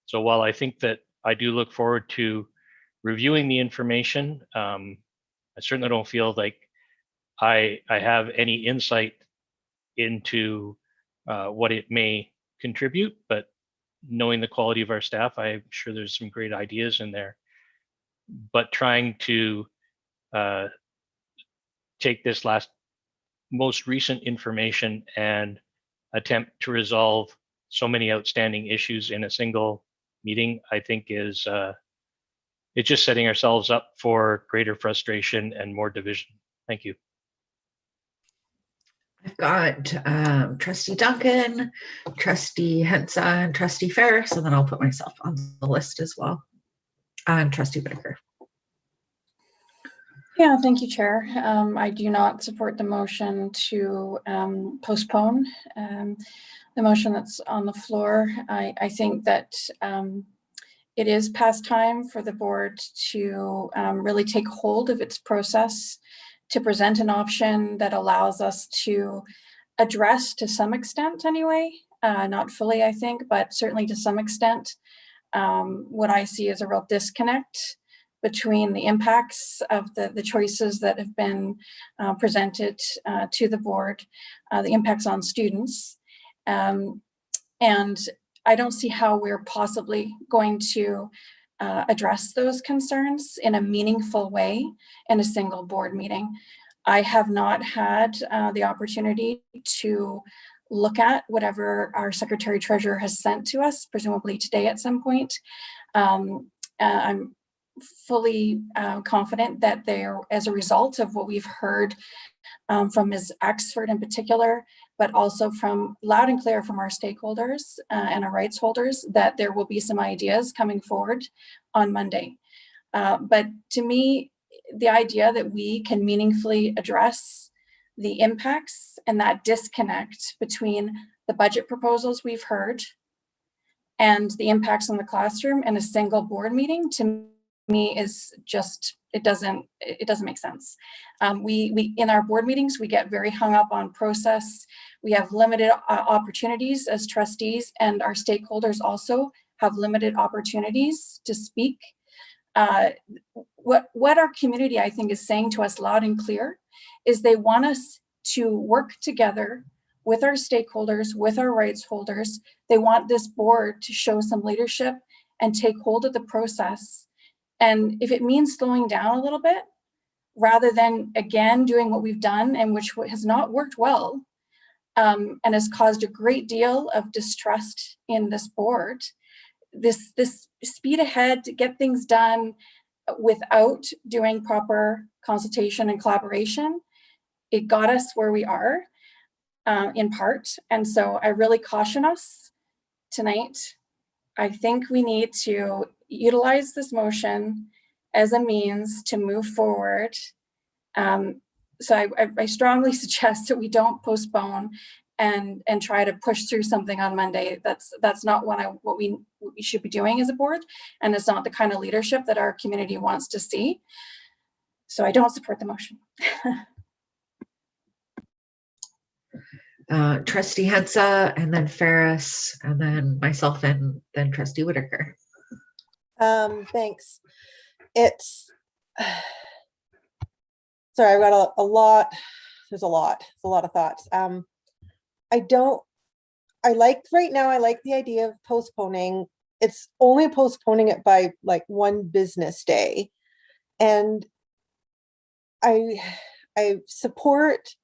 So while I think that I do look forward to reviewing the information, I certainly don't feel like I have any insight into what it may contribute, but knowing the quality of our staff, I'm sure there's some great ideas in there. But trying to take this most recent information and attempt to resolve so many outstanding issues in a single meeting, I think is it's just setting ourselves up for greater frustration and more division. Thank you. I've got Trustee Duncan, Trustee Hensa, and Trustee Ferris, and then I'll put myself on the list as well. And Trustee Whitaker. Yeah, thank you, Chair. I do not support the motion to postpone the motion that's on the floor. I think that it is past time for the board to really take hold of its process to present an option that allows us to address, to some extent anyway, not fully, I think, but certainly to some extent, what I see as a real disconnect between the impacts of the choices that have been presented to the board, the impacts on students. And I don't see how we're possibly going to address those concerns in a meaningful way in a single board meeting. I have not had the opportunity to look at whatever our Secretary Treasurer has sent to us, presumably today at some point. I'm fully confident that they're, as a result of what we've heard from Ms. Axford in particular, but also from loud and clear from our stakeholders and our rights holders, that there will be some ideas coming forward on Monday. But to me, the idea that we can meaningfully address the impacts and that disconnect between the budget proposals we've heard and the impacts on the classroom in a single board meeting, to me is just, it doesn't make sense. We in our board meetings, we get very hung up on process. We have limited opportunities as trustees, and our stakeholders also have limited opportunities to speak. What our community, I think, is saying to us loud and clear is they want us to work together with our stakeholders, with our rights holders. They want this board to show some leadership and take hold of the process. And if it means slowing down a little bit, rather than again doing what we've done and which has not worked well, and has caused a great deal of distrust in this board, this speed ahead to get things done without doing proper consultation and collaboration, it got us where we are in part. And so I really caution us tonight. I think we need to utilize this motion as a means to move forward. So I strongly suggest that we don't postpone. and try to push through something on Monday. That's not what we should be doing as a board, and it's not the kind of leadership that our community wants to see. So I don't support the motion. Trustee Hensa, and then Ferris, and then myself, and then Trustee Whitaker. Thanks. It's sorry, I've got a lot. There's a lot of thoughts. I like right now, I like the idea of postponing. It's only postponing it by like one business day. And I support,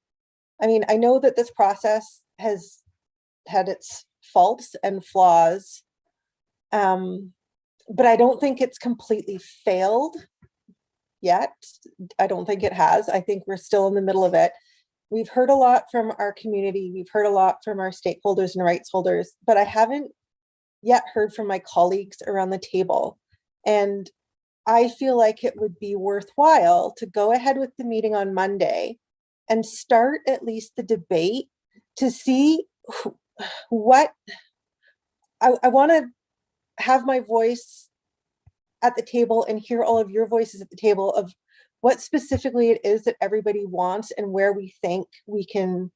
I mean, I know that this process has had its faults and flaws, but I don't think it's completely failed yet. I don't think it has. I think we're still in the middle of it. We've heard a lot from our community. We've heard a lot from our stakeholders and rights holders, but I haven't yet heard from my colleagues around the table. And I feel like it would be worthwhile to go ahead with the meeting on Monday and start at least the debate to see what I want to have my voice at the table and hear all of your voices at the table of what specifically it is that everybody wants and where we think we can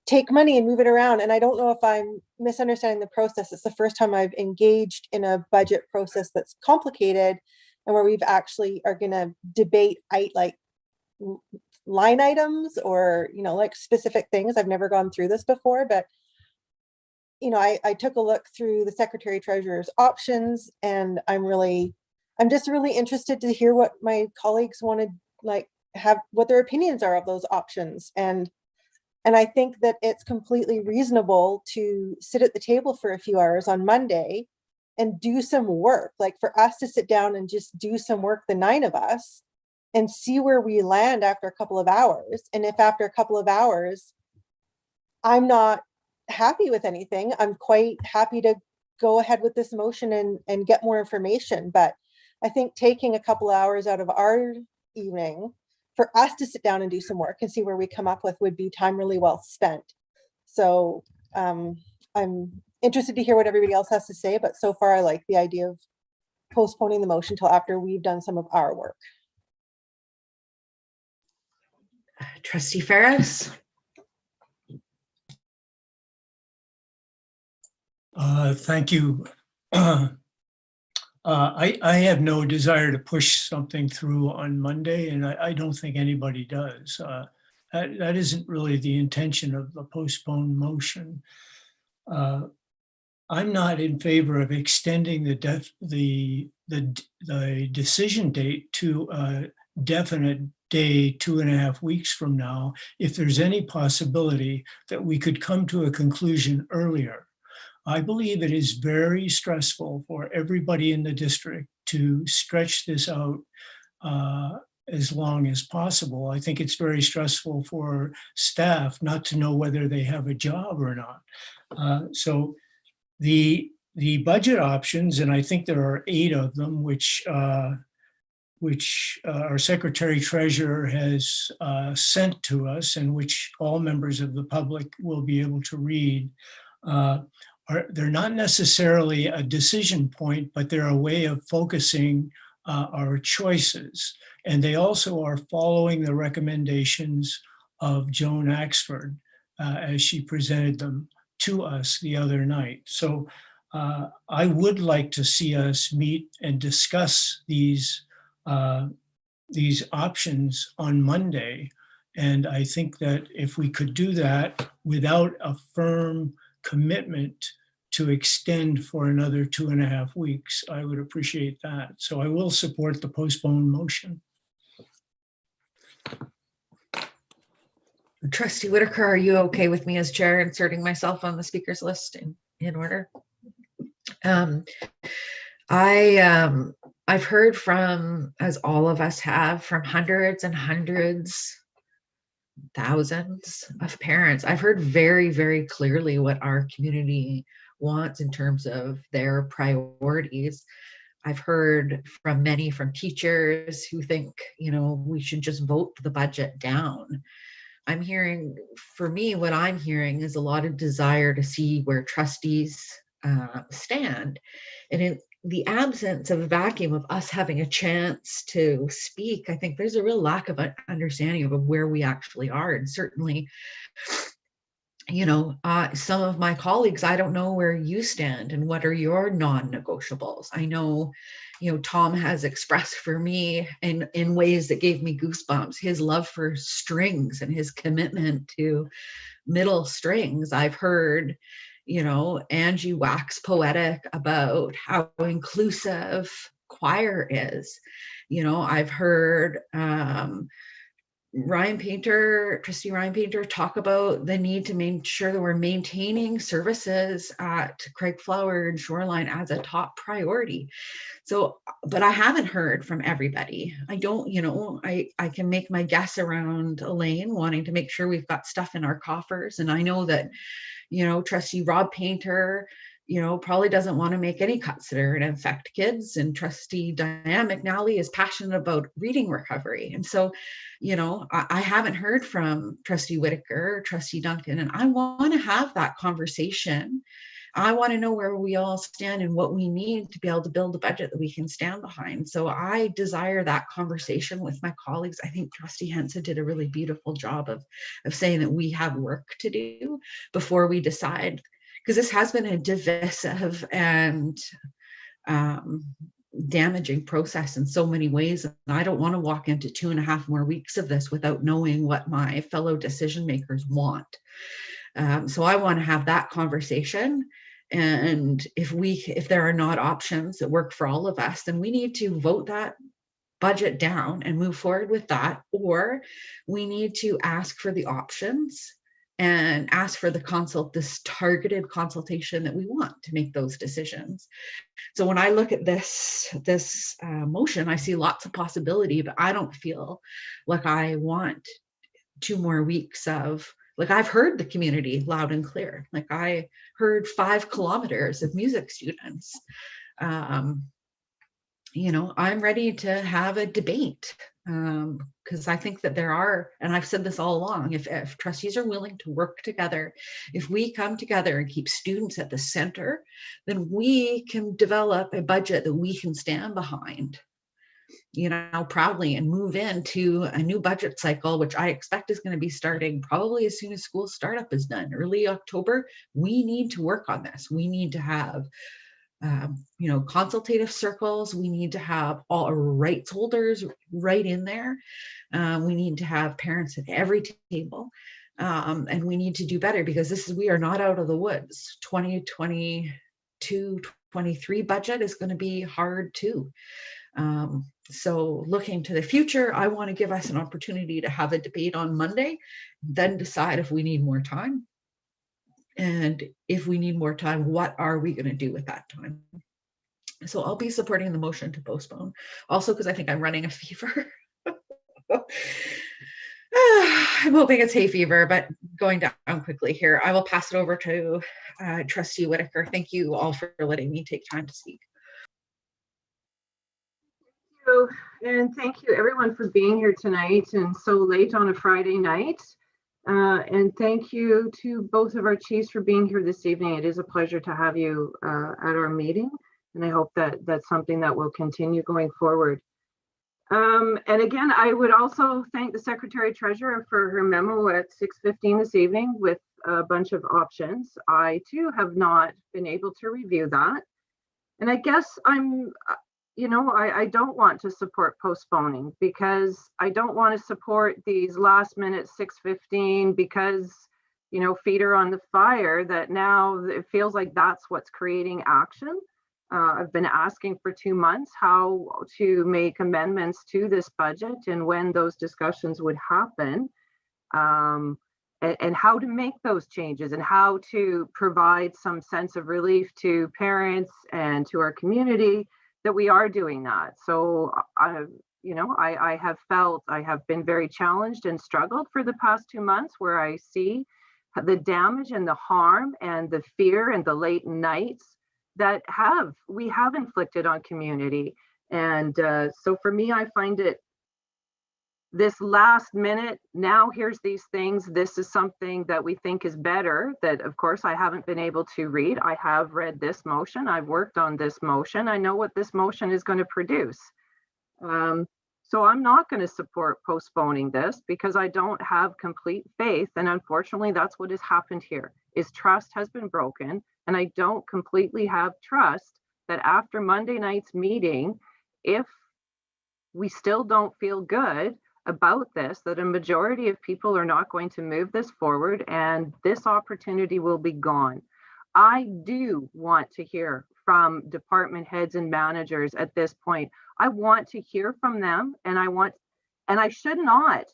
take money and move it around. And I don't know if I'm misunderstanding the process. It's the first time I've engaged in a budget process that's complicated and where we've actually are going to debate like line items or, you know, like specific things. I've never gone through this before, but you know, I took a look through the Secretary Treasurer's options, and I'm just really interested to hear what my colleagues want to like have, what their opinions are of those options. And I think that it's completely reasonable to sit at the table for a few hours on Monday and do some work, like for us to sit down and just do some work, the 9 of us, and see where we land after a couple of hours. And if after a couple of hours, I'm not happy with anything, I'm quite happy to go ahead with this motion and get more information. But I think taking a couple hours out of our evening for us to sit down and do some work and see where we come up with would be time really well spent. So I'm interested to hear what everybody else has to say, but so far I like the idea of postponing the motion till after we've done some of our work. Trustee Ferris. Thank you. I have no desire to push something through on Monday, and I don't think anybody does. That isn't really the intention of the postponed motion. I'm not in favor of extending the decision date to a definite day 2.5 weeks from now, if there's any possibility that we could come to a conclusion earlier. I believe it is very stressful for everybody in the district to stretch this out as long as possible. I think it's very stressful for staff not to know whether they have a job or not. So the budget options, and I think there are 8 of them, which our Secretary Treasurer has sent to us and which all members of the public will be able to read. They're not necessarily a decision point, but they're a way of focusing our choices. And they also are following the recommendations of Joan Axford as she presented them to us the other night. So I would like to see us meet and discuss these options on Monday. And I think that if we could do that without a firm commitment to extend for another 2.5 weeks, I would appreciate that. So I will support the postponed motion. Trustee Whitaker, are you okay with me as chair inserting myself on the speakers list in order? I've heard from, as all of us have, from hundreds and hundreds, thousands of parents. I've heard very, very clearly what our community wants in terms of their priorities. I've heard from many, from teachers who think, you know, we should just vote the budget down. I'm hearing, for me, what I'm hearing is a lot of desire to see where trustees stand. And in the absence of a vacuum of us having a chance to speak, I think there's a real lack of understanding of where we actually are. And certainly, you know, some of my colleagues, I don't know where you stand and what are your non-negotiables. I know, you know, Tom has expressed for me in ways that gave me goosebumps, his love for strings and his commitment to middle strings. I've heard, you know, Angie wax poetic about how inclusive choir is. You know, I've heard Trustee Ryan Painter talk about the need to make sure that we're maintaining services at Craig Flower and Shoreline as a top priority. So, but I haven't heard from everybody. I don't, you know, I can make my guess around Elaine wanting to make sure we've got stuff in our coffers. And I know that, you know, Trustee Rob Painter, you know, probably doesn't want to make any cuts that are going to affect kids. And Trustee Diane McNally is passionate about reading recovery. And so, you know, I haven't heard from Trustee Whitaker, Trustee Duncan, and I want to have that conversation. I want to know where we all stand and what we need to be able to build a budget that we can stand behind. So I desire that conversation with my colleagues. I think Trustee Henson did a really beautiful job of saying that we have work to do before we decide, because this has been a divisive and damaging process in so many ways. And I don't want to walk into 2.5 more weeks of this without knowing what my fellow decision makers want. So I want to have that conversation. And if there are not options that work for all of us, then we need to vote that budget down and move forward with that, or we need to ask for the options and ask for this targeted consultation that we want to make those decisions. So when I look at this motion, I see lots of possibility, but I don't feel like I want 2 more weeks of, like, I've heard the community loud and clear. Like, I heard 5 kilometers of music students. You know, I'm ready to have a debate, because I think that there are, and I've said this all along, if trustees are willing to work together, if we come together and keep students at the center, then we can develop a budget that we can stand behind, you know, proudly, and move into a new budget cycle, which I expect is going to be starting probably as soon as school startup is done, early October. We need to work on this. We need to have you know, consultative circles. We need to have all our rights holders right in there. We need to have parents at every table, and we need to do better, because we are not out of the woods. 2022-23 budget is going to be hard too. So looking to the future, I want to give us an opportunity to have a debate on Monday, then decide if we need more time. And if we need more time, what are we going to do with that time? So I'll be supporting the motion to postpone. Also, because I think I'm running a fever. I'm hoping it's hay fever, but going down quickly here. I will pass it over to Trustee Whitaker. Thank you all for letting me take time to speak. Thank you. And thank you everyone for being here tonight and so late on a Friday night. And thank you to both of our chiefs for being here this evening. It is a pleasure to have you at our meeting, and I hope that that's something that will continue going forward. And again, I would also thank the Secretary Treasurer for her memo at 6:15 this evening with a bunch of options. I too have not been able to review that. And I guess you know, I don't want to support postponing, because I don't want to support these last minute 6:15 because, you know, feet are on the fire, that now it feels like that's what's creating action. I've been asking for 2 months how to make amendments to this budget and when those discussions would happen, and how to make those changes and how to provide some sense of relief to parents and to our community that we are doing that. So you know, I have felt I have been very challenged and struggled for the past 2 months, where I see the damage and the harm and the fear and the late nights that we have inflicted on community. And so for me, I find it this last minute, now here's these things, this is something that we think is better, that of course I haven't been able to read. I have read this motion, I've worked on this motion, I know what this motion is going to produce. So I'm not going to support postponing this because I don't have complete faith. And unfortunately, that's what has happened here, is trust has been broken. And I don't completely have trust that after Monday night's meeting, if we still don't feel good about this, that a majority of people are not going to move this forward and this opportunity will be gone. I do want to hear from department heads and managers at this point. I want to hear from them, and I should not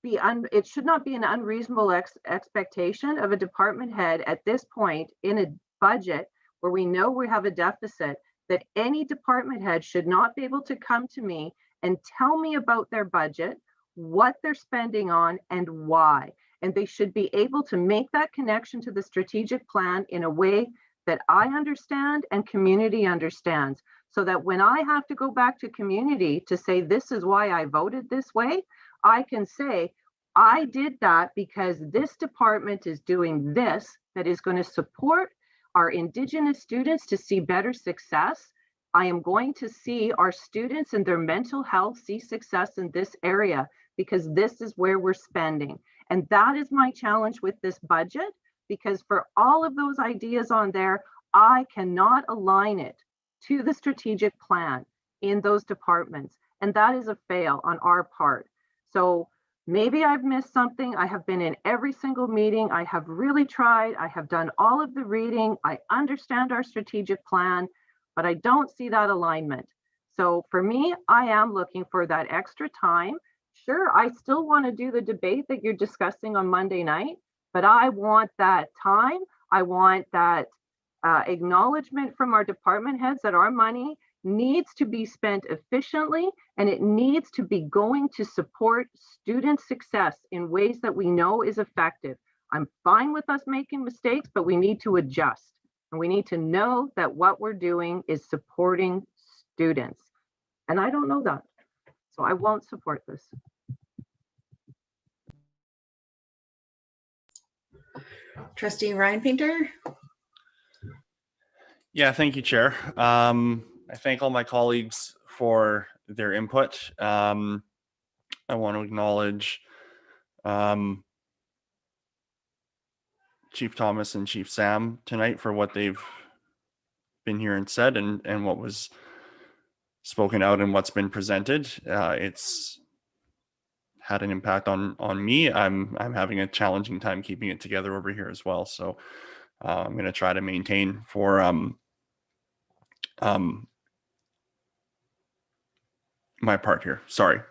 be, it should not be an unreasonable expectation of a department head at this point in a budget where we know we have a deficit, that any department head should not be able to come to me and tell me about their budget, what they're spending on, and why. And they should be able to make that connection to the strategic plan in a way that I understand and community understands, so that when I have to go back to community to say, this is why I voted this way, I can say, I did that because this department is doing this that is going to support our Indigenous students to see better success. I am going to see our students and their mental health see success in this area because this is where we're spending. And that is my challenge with this budget, because for all of those ideas on there, I cannot align it to the strategic plan in those departments. And that is a fail on our part. So maybe I've missed something. I have been in every single meeting. I have really tried. I have done all of the reading. I understand our strategic plan, but I don't see that alignment. So for me, I am looking for that extra time. Sure, I still want to do the debate that you're discussing on Monday night, but I want that time. I want that acknowledgement from our department heads that our money needs to be spent efficiently, and it needs to be going to support student success in ways that we know is effective. I'm fine with us making mistakes, but we need to adjust. And we need to know that what we're doing is supporting students. And I don't know that. So I won't support this. Trustee Ryan Painter. Yeah, thank you, Chair. I thank all my colleagues for their input. I want to acknowledge Chief Thomas and Chief Sam tonight for what they've been here and said, and what was spoken out and what's been presented. It's had an impact on me. I'm having a challenging time keeping it together over here as well. So I'm going to try to maintain for my part here. Sorry.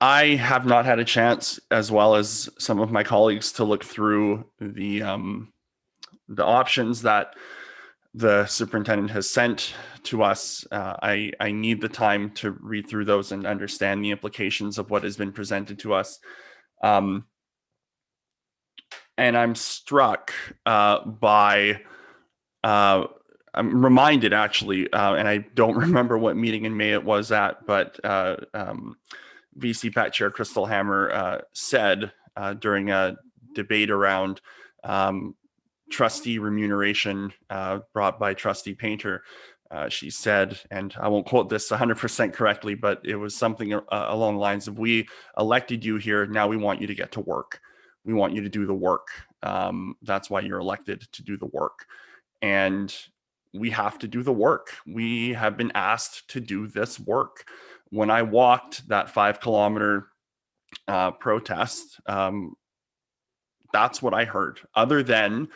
I have not had a chance, as well as some of my colleagues, to look through the options that the superintendent has sent to us. I need the time to read through those and understand the implications of what has been presented to us. And I'm struck by, I'm reminded actually, and I don't remember what meeting in May it was at, but VC Pat Chair Crystal Hammer said during a debate around trustee remuneration brought by Trustee Painter, she said, and I won't quote this 100% correctly, but it was something along the lines of, we elected you here, now we want you to get to work. We want you to do the work. That's why you're elected, to do the work. And we have to do the work. We have been asked to do this work. When I walked that 5-kilometer protest, that's what I heard. Other than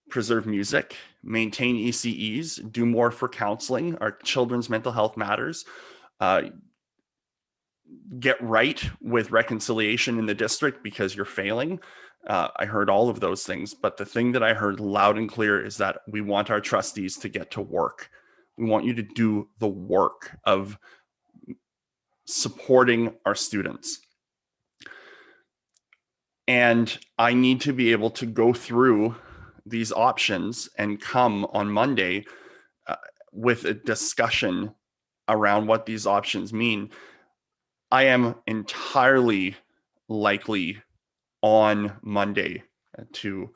preserve music, maintain ECEs, do more for counseling, our children's mental health matters, get right with reconciliation in the district because you're failing. I heard all of those things, but the thing that I heard loud and clear is that we want our trustees to get to work. We want you to do the work of supporting our students. And I need to be able to go through these options and come on Monday with a discussion around what these options mean, I am entirely likely on Monday to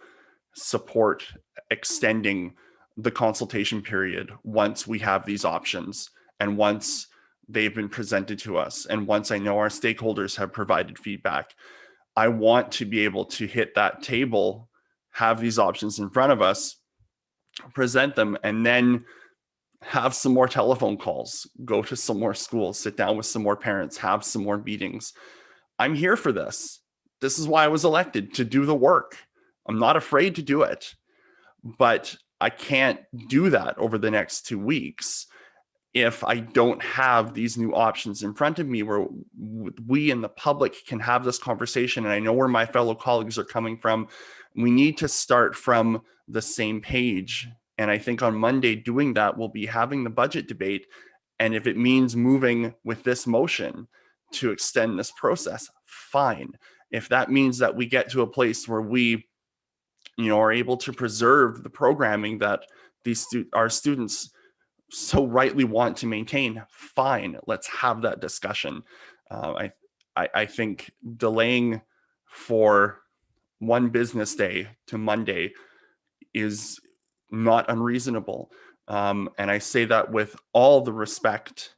support extending the consultation period once we have these options and once they've been presented to us and once I know our stakeholders have provided feedback. I want to be able to hit that table, have these options in front of us, present them, and then have some more telephone calls, go to some more schools, sit down with some more parents, have some more meetings. I'm here for this. This is why I was elected, to do the work. I'm not afraid to do it, but I can't do that over the next 2 weeks if I don't have these new options in front of me where we and the public can have this conversation. And I know where my fellow colleagues are coming from. We need to start from the same page. And I think on Monday doing that, we'll be having the budget debate. And if it means moving with this motion to extend this process, fine. If that means that we get to a place where we, are able to preserve the programming that our students so rightly want to maintain, fine, let's have that discussion. I think delaying for one business day to Monday is not unreasonable. And I say that with all the respect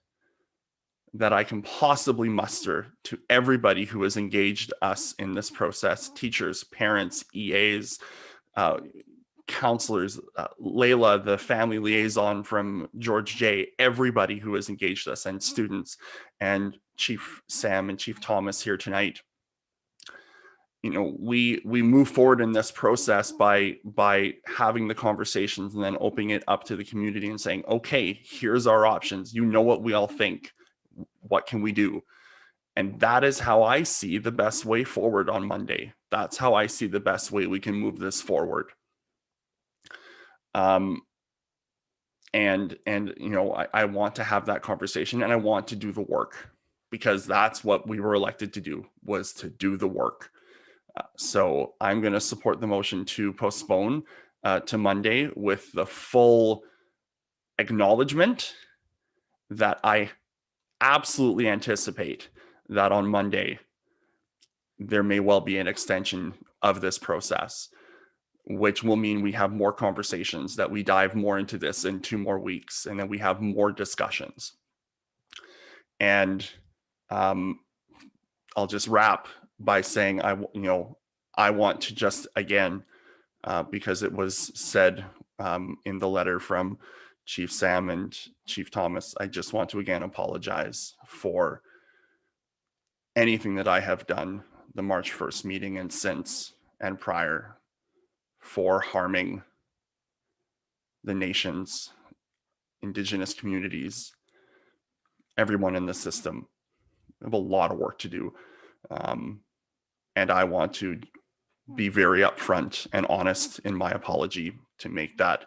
that I can possibly muster to everybody who has engaged us in this process: teachers, parents, EAs, counselors, Layla, the family liaison from George J, everybody who has engaged us, and students, and Chief Sam and Chief Thomas here tonight. We move forward in this process by having the conversations and then opening it up to the community and saying, okay, here's our options. What we all think. What can we do? And that is how I see the best way forward on Monday. That's how I see the best way we can move this forward. I want to have that conversation, and I want to do the work, because that's what we were elected to do, was to do the work. So I'm going to support the motion to postpone to Monday, with the full acknowledgement that I absolutely anticipate that on Monday there may well be an extension of this process, which will mean we have more conversations, that we dive more into this in 2 more weeks, and then we have more discussions. And I'll just wrap by saying, I want to just, again, because it was said in the letter from Chief Sam and Chief Thomas, I just want to again apologize for anything that I have done the March 1st meeting and since and prior, for harming the nation's Indigenous communities, everyone in the system. We have a lot of work to do. And I want to be very upfront and honest in my apology to make that.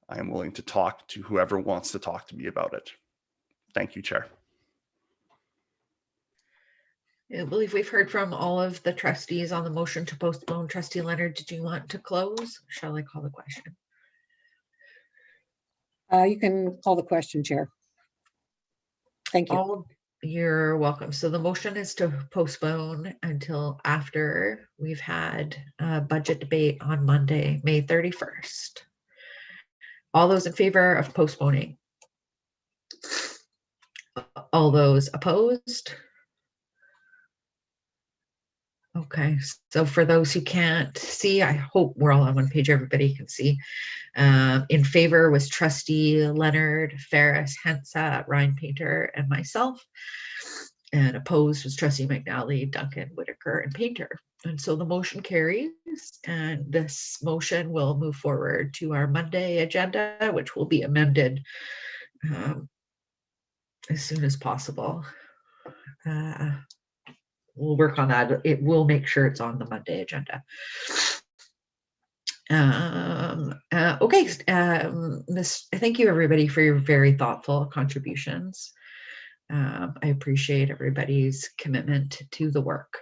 I am willing to talk to whoever wants to talk to me about it. Thank you, Chair. I believe we've heard from all of the trustees on the motion to postpone. Trustee Leonard, did you want to close? Shall I call the question? You can call the question, Chair. Thank you. You're welcome. So the motion is to postpone until after we've had a budget debate on Monday, May 31st. All those in favor of postponing? All those opposed? Okay, so for those who can't see, I hope we're all on one page, everybody can see. In favor was Trustee Leonard, Ferris, Hensa, Ryan Painter, and myself. And opposed was Trustee McNally, Duncan, Whitaker, and Painter. And so the motion carries, and this motion will move forward to our Monday agenda, which will be amended as soon as possible. We'll work on that. It will make sure it's on the Monday agenda. Okay, thank you everybody for your very thoughtful contributions. I appreciate everybody's commitment to the work,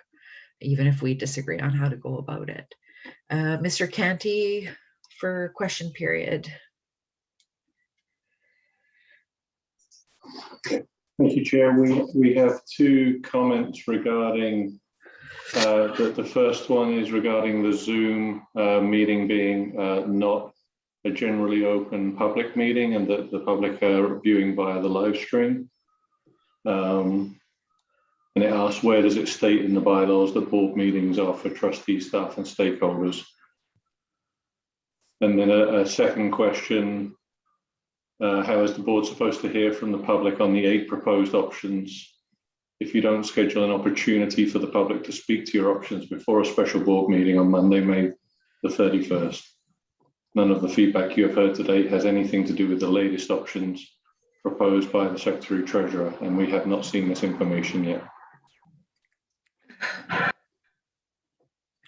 even if we disagree on how to go about it. Mr. Canty, for question period. Thank you, Chair. We have two comments regarding the first one is regarding the Zoom meeting being not a generally open public meeting, and that the public are viewing via the live stream. And it asks, where does it state in the bylaws that board meetings are for trustees, staff and stakeholders? And then a second question, how is the board supposed to hear from the public on the 8 proposed options if you don't schedule an opportunity for the public to speak to your options before a special board meeting on Monday, May the 31st? None of the feedback you have heard to date has anything to do with the latest options proposed by the Secretary Treasurer, and we have not seen this information yet.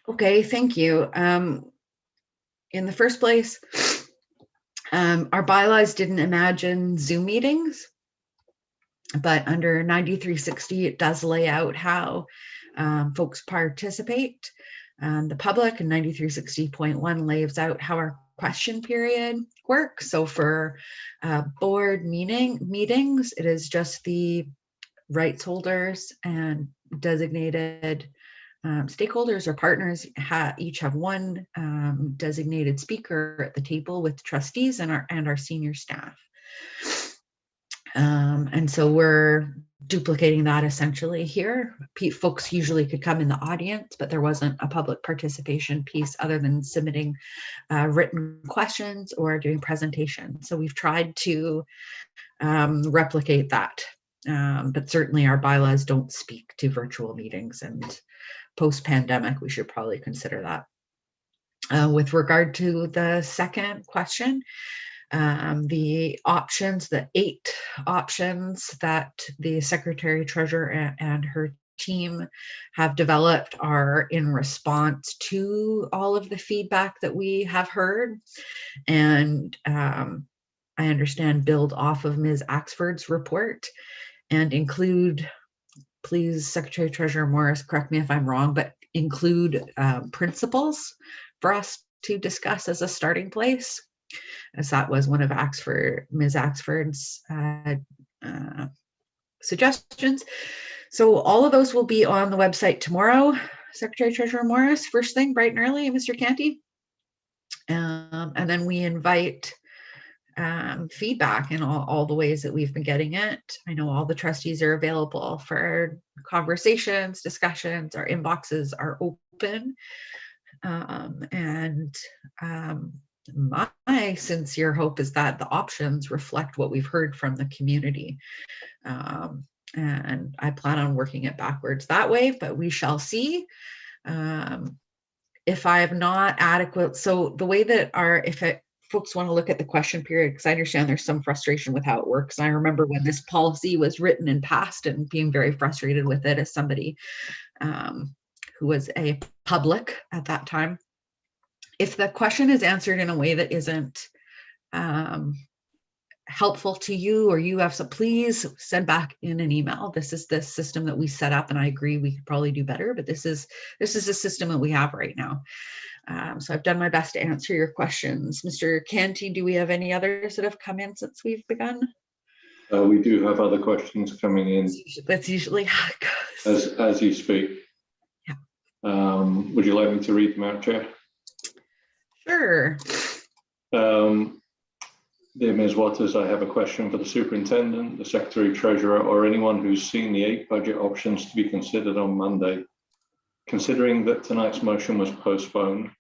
Okay, thank you. In the first place, our bylaws didn't imagine Zoom meetings, but under 9360, it does lay out how folks participate. The public, and 9360.1 lays out how our question period works. So for board meetings, it is just the rights holders and designated stakeholders or partners each have one designated speaker at the table with trustees and our senior staff. And so we're duplicating that essentially here. Folks usually could come in the audience, but there wasn't a public participation piece other than submitting written questions or doing presentations. So we've tried to replicate that. But certainly our bylaws don't speak to virtual meetings, and post-pandemic, we should probably consider that. With regard to the second question, the options, the 8 options that the Secretary Treasurer and her team have developed are in response to all of the feedback that we have heard. And I understand build off of Ms. Axford's report and include, please, Secretary Treasurer Morris, correct me if I'm wrong, but include principles for us to discuss as a starting place, as that was one of Ms. Axford's suggestions. So all of those will be on the website tomorrow, Secretary Treasurer Morris, first thing, bright and early, Mr. Canty. And then we invite feedback in all the ways that we've been getting it. I know all the trustees are available for conversations, discussions. Our inboxes are open. My sincere hope is that the options reflect what we've heard from the community. And I plan on working it backwards that way, but we shall see. If I have not adequate, so the way that folks want to look at the question period, because I understand there's some frustration with how it works. I remember when this policy was written and passed and being very frustrated with it as somebody who was a public at that time. If the question is answered in a way that isn't helpful to you, or you have some, please send back in an email. This is the system that we set up, and I agree we could probably do better, but this is a system that we have right now. So I've done my best to answer your questions. Mr. Canty, do we have any others that have come in since we've begun? We do have other questions coming in. That's usually how it goes. As you speak. Yeah. Would you like me to read them out, Chair? Sure. Dear Ms. Waters, I have a question for the Superintendent, the Secretary Treasurer, or anyone who's seen the 8 budget options to be considered on Monday. Considering that tonight's motion was postponed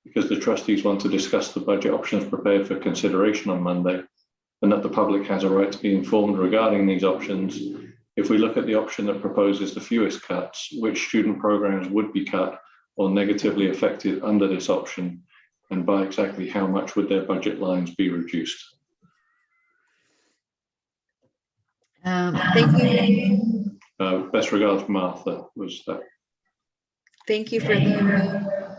because the trustees want to discuss the budget options prepared for consideration on Monday, and that the public has a right to be informed regarding these options, if we look at the option that proposes the fewest cuts, which student programs would be cut or negatively affected under this option, and by exactly how much would their budget lines be reduced? Thank you. Best regards, Martha, was that. Thank you for the,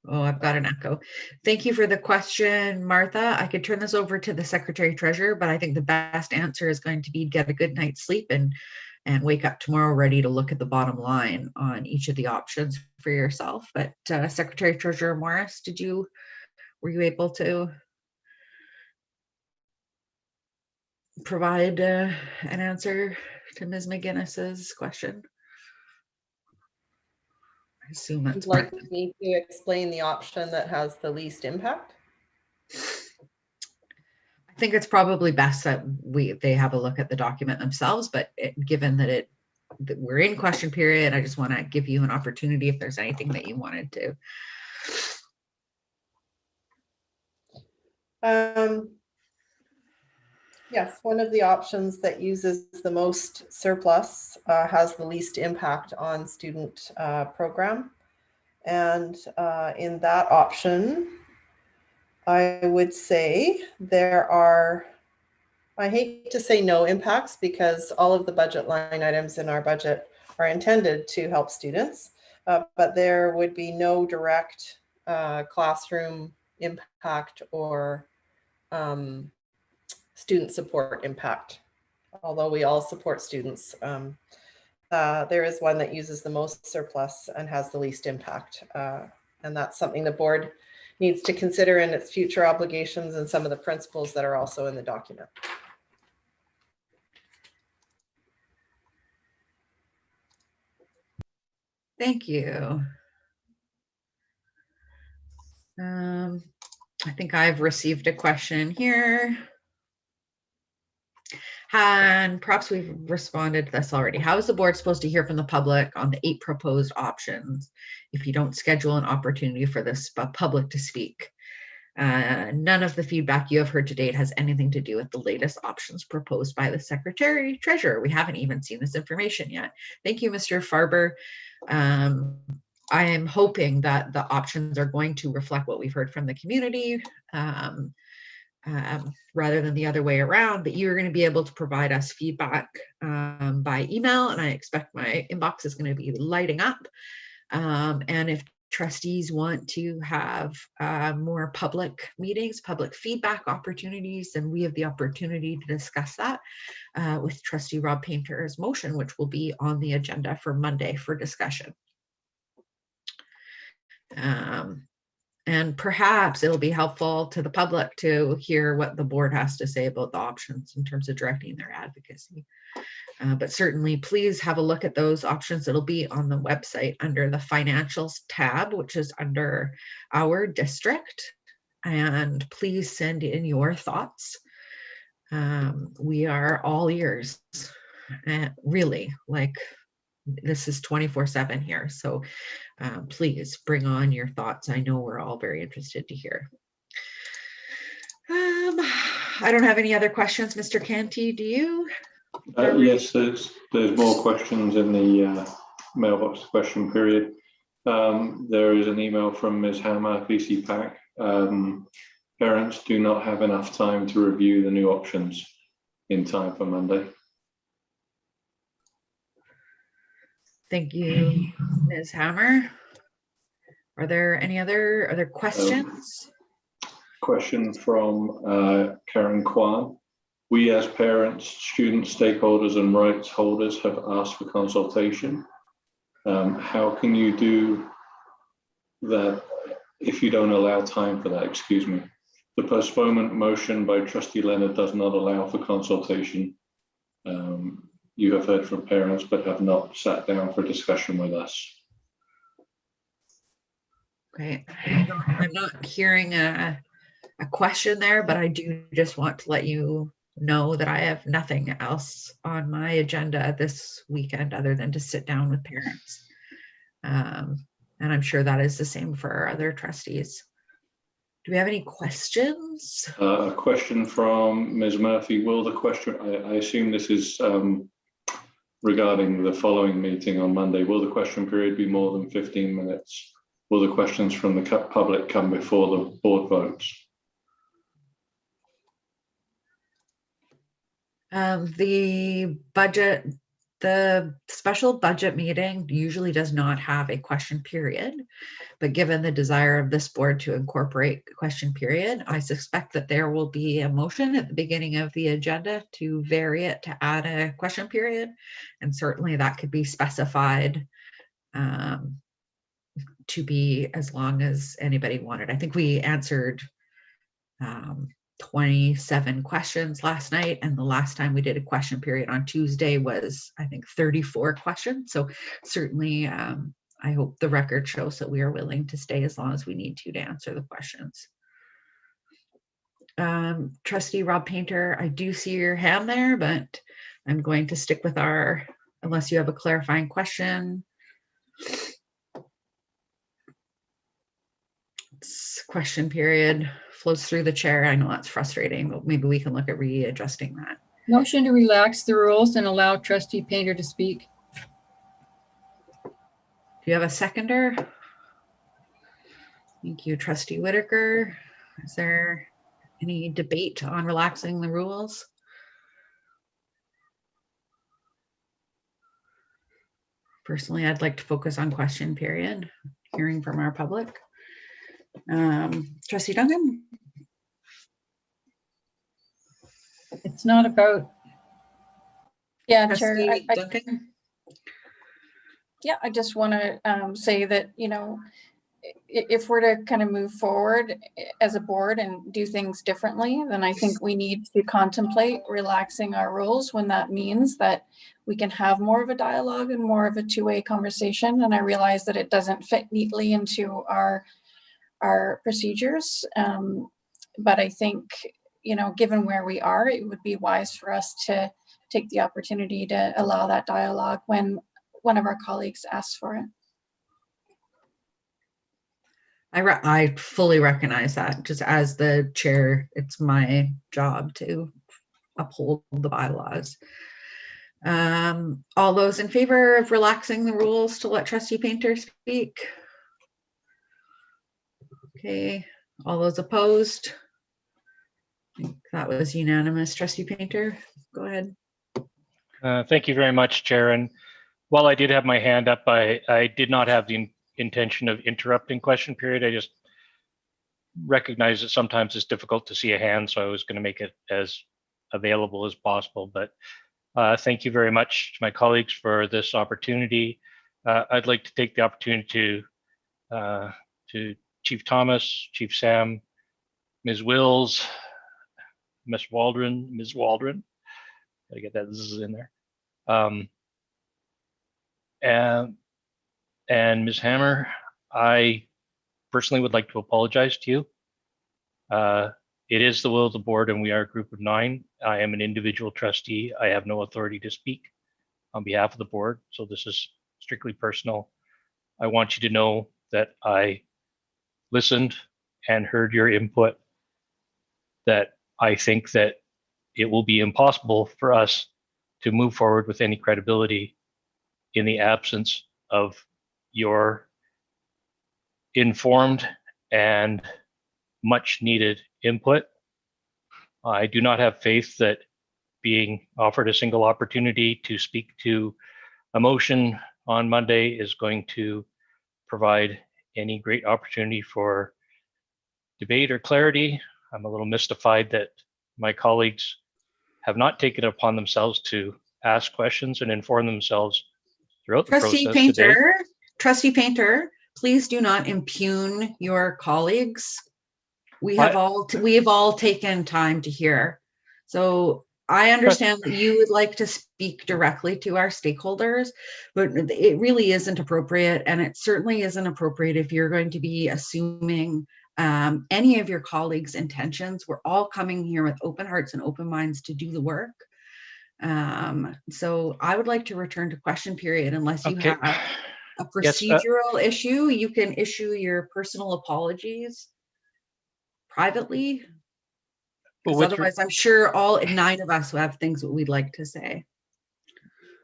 oh, I've got an echo. Thank you for the question, Martha. I could turn this over to the Secretary Treasurer, but I think the best answer is going to be get a good night's sleep and wake up tomorrow ready to look at the bottom line on each of the options for yourself. But Secretary Treasurer Morris, were you able to provide an answer to Ms. McGinnis's question? I assume that's You'd like me to explain the option that has the least impact? I think it's probably best that they have a look at the document themselves, but given that we're in question period, I just want to give you an opportunity if there's anything that you wanted to. Yes, one of the options that uses the most surplus has the least impact on student program. And in that option, I would say there are, I hate to say no impacts because all of the budget line items in our budget are intended to help students, but there would be no direct classroom impact or student support impact, although we all support students. There is one that uses the most surplus and has the least impact. And that's something the board needs to consider in its future obligations and some of the principles that are also in the document. Thank you. I think I've received a question here. And perhaps we've responded to this already. How is the board supposed to hear from the public on the 8 proposed options if you don't schedule an opportunity for this public to speak? None of the feedback you have heard to date has anything to do with the latest options proposed by the Secretary Treasurer. We haven't even seen this information yet. Thank you, Mr. Farber. I am hoping that the options are going to reflect what we've heard from the community rather than the other way around, but you're going to be able to provide us feedback by email, and I expect my inbox is going to be lighting up. And if trustees want to have more public meetings, public feedback opportunities, then we have the opportunity to discuss that with Trustee Rob Painter's motion, which will be on the agenda for Monday for discussion. And perhaps it'll be helpful to the public to hear what the board has to say about the options in terms of directing their advocacy. But certainly please have a look at those options. It'll be on the website under the financials tab, which is under our district. And please send in your thoughts. We are all ears, really, like this is 24/7 here. So please bring on your thoughts. I know we're all very interested to hear. I don't have any other questions, Mr. Canty, do you? Yes, there's more questions in the mailbox question period. There is an email from Ms. Hammer, VC PAC. Parents do not have enough time to review the new options in time for Monday. Thank you, Ms. Hammer. Are there any other questions? Question from Karen Kwan. We as parents, students, stakeholders and rights holders have asked for consultation. How can you do that if you don't allow time for that? Excuse me. The postponement motion by Trustee Leonard does not allow for consultation. You have heard from parents but have not sat down for discussion with us. Okay, I'm not hearing a question there, but I do just want to let you know that I have nothing else on my agenda this weekend other than to sit down with parents. And I'm sure that is the same for our other trustees. Do we have any questions? A question from Ms. Murphy. Will the question, I assume this is regarding the following meeting on Monday, will the question period be more than 15 minutes? Will the questions from the public come before the board votes? The special budget meeting usually does not have a question period, but given the desire of this board to incorporate a question period, I suspect that there will be a motion at the beginning of the agenda to vary it to add a question period. And certainly that could be specified to be as long as anybody wanted. I think we answered 27 questions last night, and the last time we did a question period on Tuesday was, I think, 34 questions. So certainly, I hope the record shows that we are willing to stay as long as we need to answer the questions. Trustee Rob Painter, I do see your hand there, but I'm going to stick with our, unless you have a clarifying question. Question period flows through the chair. I know that's frustrating, but maybe we can look at readjusting that. Motion to relax the rules and allow Trustee Painter to speak. Do you have a seconder? Thank you, Trustee Whitaker. Is there any debate on relaxing the rules? Personally, I'd like to focus on question period, hearing from our public. Trustee Duncan? It's not about. Yeah, Chair. Duncan? Yeah, I just want to say that, you know, if we're to kind of move forward as a board and do things differently, then I think we need to contemplate relaxing our rules when that means that we can have more of a dialogue and more of a two-way conversation. And I realize that it doesn't fit neatly into our procedures. But I think, you know, given where we are, it would be wise for us to take the opportunity to allow that dialogue when one of our colleagues asks for it. I fully recognize that. Just as the chair, it's my job to uphold the bylaws. All those in favor of relaxing the rules to let Trustee Painter speak? Okay, all those opposed? I think that was unanimous. Trustee Painter, go ahead. Thank you very much, Chair. And while I did have my hand up, I did not have the intention of interrupting question period. I just recognize that sometimes it's difficult to see a hand, so I was going to make it as available as possible. But thank you very much to my colleagues for this opportunity. I'd like to take the opportunity to Chief Thomas, Chief Sam, Ms. Wills, Ms. Waldron, gotta get that zzz in there, and Ms. Hammer. I personally would like to apologize to you. It is the will of the board, and we are a group of 9. I am an individual trustee. I have no authority to speak on behalf of the board, so this is strictly personal. I want you to know that I listened and heard your input, that I think that it will be impossible for us to move forward with any credibility in the absence of your informed and much needed input. I do not have faith that being offered a single opportunity to speak to a motion on Monday is going to provide any great opportunity for debate or clarity. I'm a little mystified that my colleagues have not taken it upon themselves to ask questions and inform themselves throughout the process today. Trustee Painter, please do not impugn your colleagues. We have all taken time to hear. So I understand that you would like to speak directly to our stakeholders, but it really isn't appropriate. And it certainly isn't appropriate if you're going to be assuming any of your colleagues' intentions. We're all coming here with open hearts and open minds to do the work. So I would like to return to question period unless you have a procedural issue. You can issue your personal apologies privately. Because otherwise, I'm sure all 9 of us will have things that we'd like to say.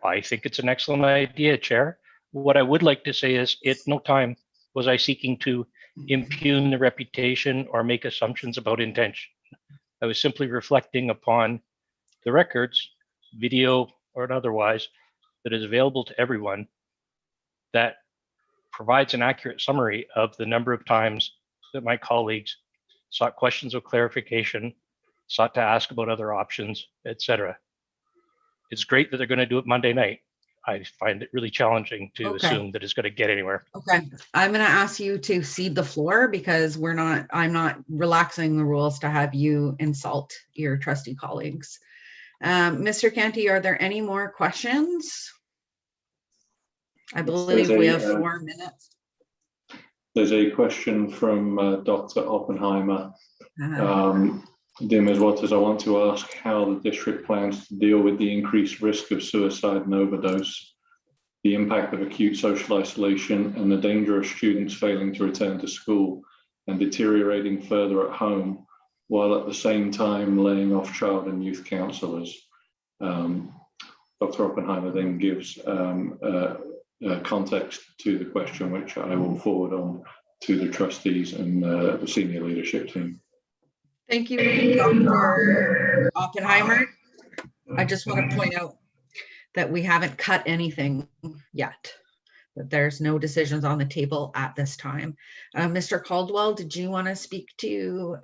I think it's an excellent idea, Chair. What I would like to say is, at no time was I seeking to impugn the reputation or make assumptions about intention. I was simply reflecting upon the records, video or otherwise, that is available to everyone, that provides an accurate summary of the number of times that my colleagues sought questions of clarification, sought to ask about other options, etc. It's great that they're going to do it Monday night. I find it really challenging to Okay. assume that it's going to get anywhere. Okay, I'm going to ask you to cede the floor because I'm not relaxing the rules to have you insult your trustee colleagues. Mr. Canty, are there any more questions? I believe we have 4 minutes. There's a question from Dr. Oppenheimer. Dim as what as I want to ask how the district plans to deal with the increased risk of suicide and overdose, the impact of acute social isolation, and the danger of students failing to return to school and deteriorating further at home, while at the same time laying off child and youth counsellors. Dr. Oppenheimer then gives context to the question, which I will forward on to the trustees and the senior leadership team. Thank you, Dr. Oppenheimer. I just want to point out that we haven't cut anything yet, that there's no decisions on the table at this time. Mr. Caldwell, did you want to speak to,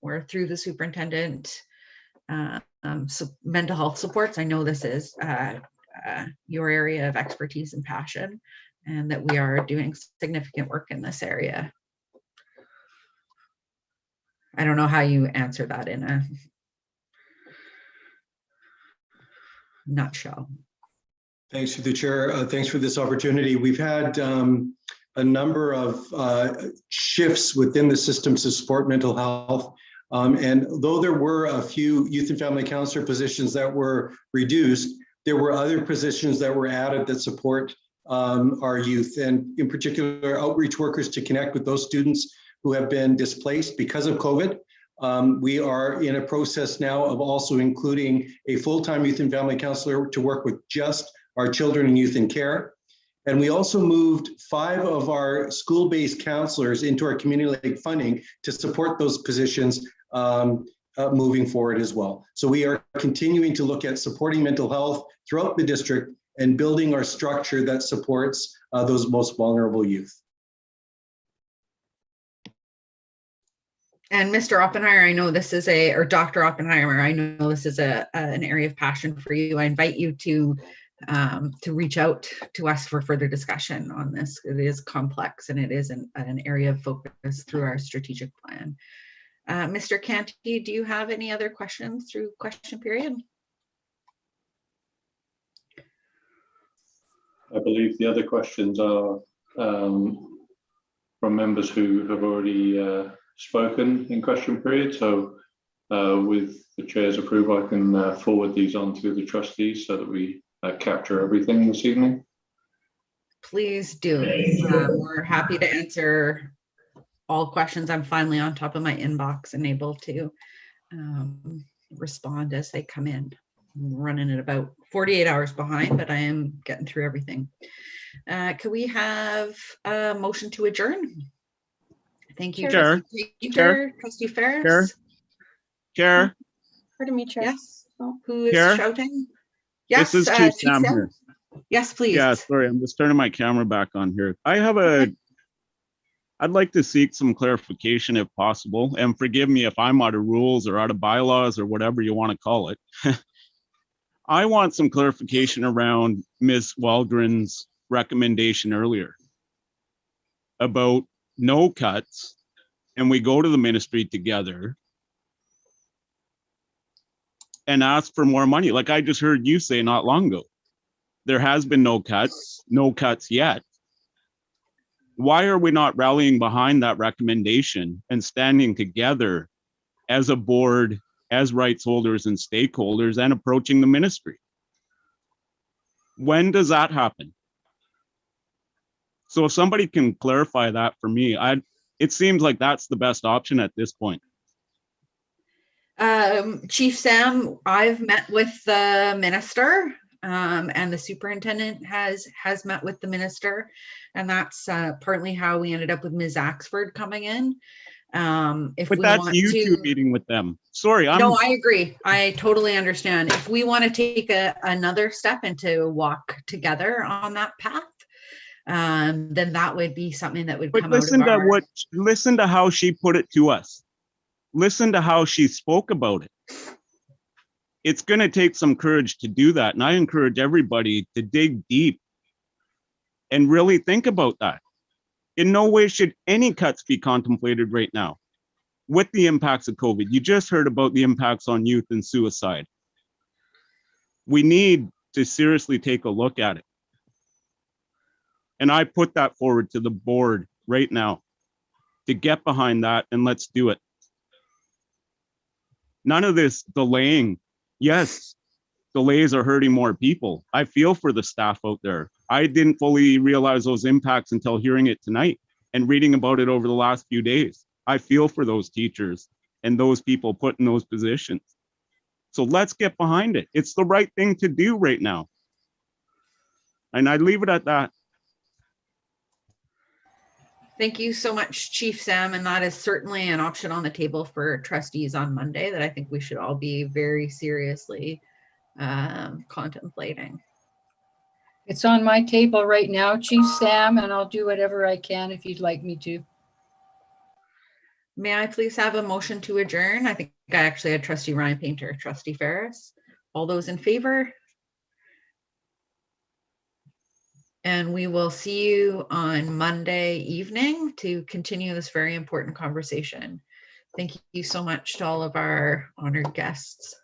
or through the superintendent, mental health supports? I know this is your area of expertise and passion, and that we are doing significant work in this area. I don't know how you answer that in a nutshell. Thanks to the chair. Thanks for this opportunity. We've had a number of shifts within the system to support mental health. And though there were a few youth and family counselor positions that were reduced, there were other positions that were added that support our youth, and in particular outreach workers to connect with those students who have been displaced because of COVID. We are in a process now of also including a full-time youth and family counselor to work with just our children and youth in care. And we also moved 5 of our school-based counselors into our community league funding to support those positions moving forward as well. So we are continuing to look at supporting mental health throughout the district and building our structure that supports those most vulnerable youth. And Mr. Oppenheimer, I know this is or Dr. Oppenheimer, I know this is an area of passion for you. I invite you to reach out to us for further discussion on this. It is complex and it is an area of focus through our strategic plan. Mr. Canty, do you have any other questions through question period? I believe the other questions are from members who have already spoken in question period. So with the chair's approval, I can forward these on to the trustees so that we capture everything this evening. Please do. We're happy to answer all questions. I'm finally on top of my inbox and able to respond as they come in. I'm running at about 48 hours behind, but I am getting through everything. Could we have a motion to adjourn? Thank you, Chair. Trustee Ferris. Chair. Pardon me, Chair. Yes. Who is Chair? shouting? Yes, This is Chief Sam here. Yes, please. Yeah, sorry, I'm just turning my camera back on here. I'd like to seek some clarification if possible, and forgive me if I'm out of rules or out of bylaws or whatever you want to call it. I want some clarification around Ms. Wallgren's recommendation earlier about no cuts, and we go to the ministry together and ask for more money. Like I just heard you say not long ago, there has been no cuts yet. Why are we not rallying behind that recommendation and standing together as a board, as rights holders and stakeholders, and approaching the ministry? When does that happen? So if somebody can clarify that for me, it seems like that's the best option at this point. Chief Sam, I've met with the minister, and the superintendent has met with the minister, and that's partly how we ended up with Ms. Axford coming in. But that's you two meeting with them. Sorry, no, I agree. I totally understand. If we want to take another step and to walk together on that path, then that would be something that would come out of our... Listen to how she put it to us. Listen to how she spoke about it. It's going to take some courage to do that. And I encourage everybody to dig deep and really think about that. In no way should any cuts be contemplated right now with the impacts of COVID. You just heard about the impacts on youth and suicide. We need to seriously take a look at it. And I put that forward to the board right now to get behind that, and let's do it. None of this delaying. Yes, delays are hurting more people. I feel for the staff out there. I didn't fully realize those impacts until hearing it tonight and reading about it over the last few days. I feel for those teachers and those people put in those positions. So let's get behind it. It's the right thing to do right now. And I'd leave it at that. Thank you so much, Chief Sam. And that is certainly an option on the table for trustees on Monday that I think we should all be very seriously contemplating. It's on my table right now, Chief Sam, and I'll do whatever I can if you'd like me to. May I please have a motion to adjourn? I think I actually had Trustee Ryan Painter, Trustee Ferris. All those in favor? And we will see you on Monday evening to continue this very important conversation. Thank you so much to all of our honored guests.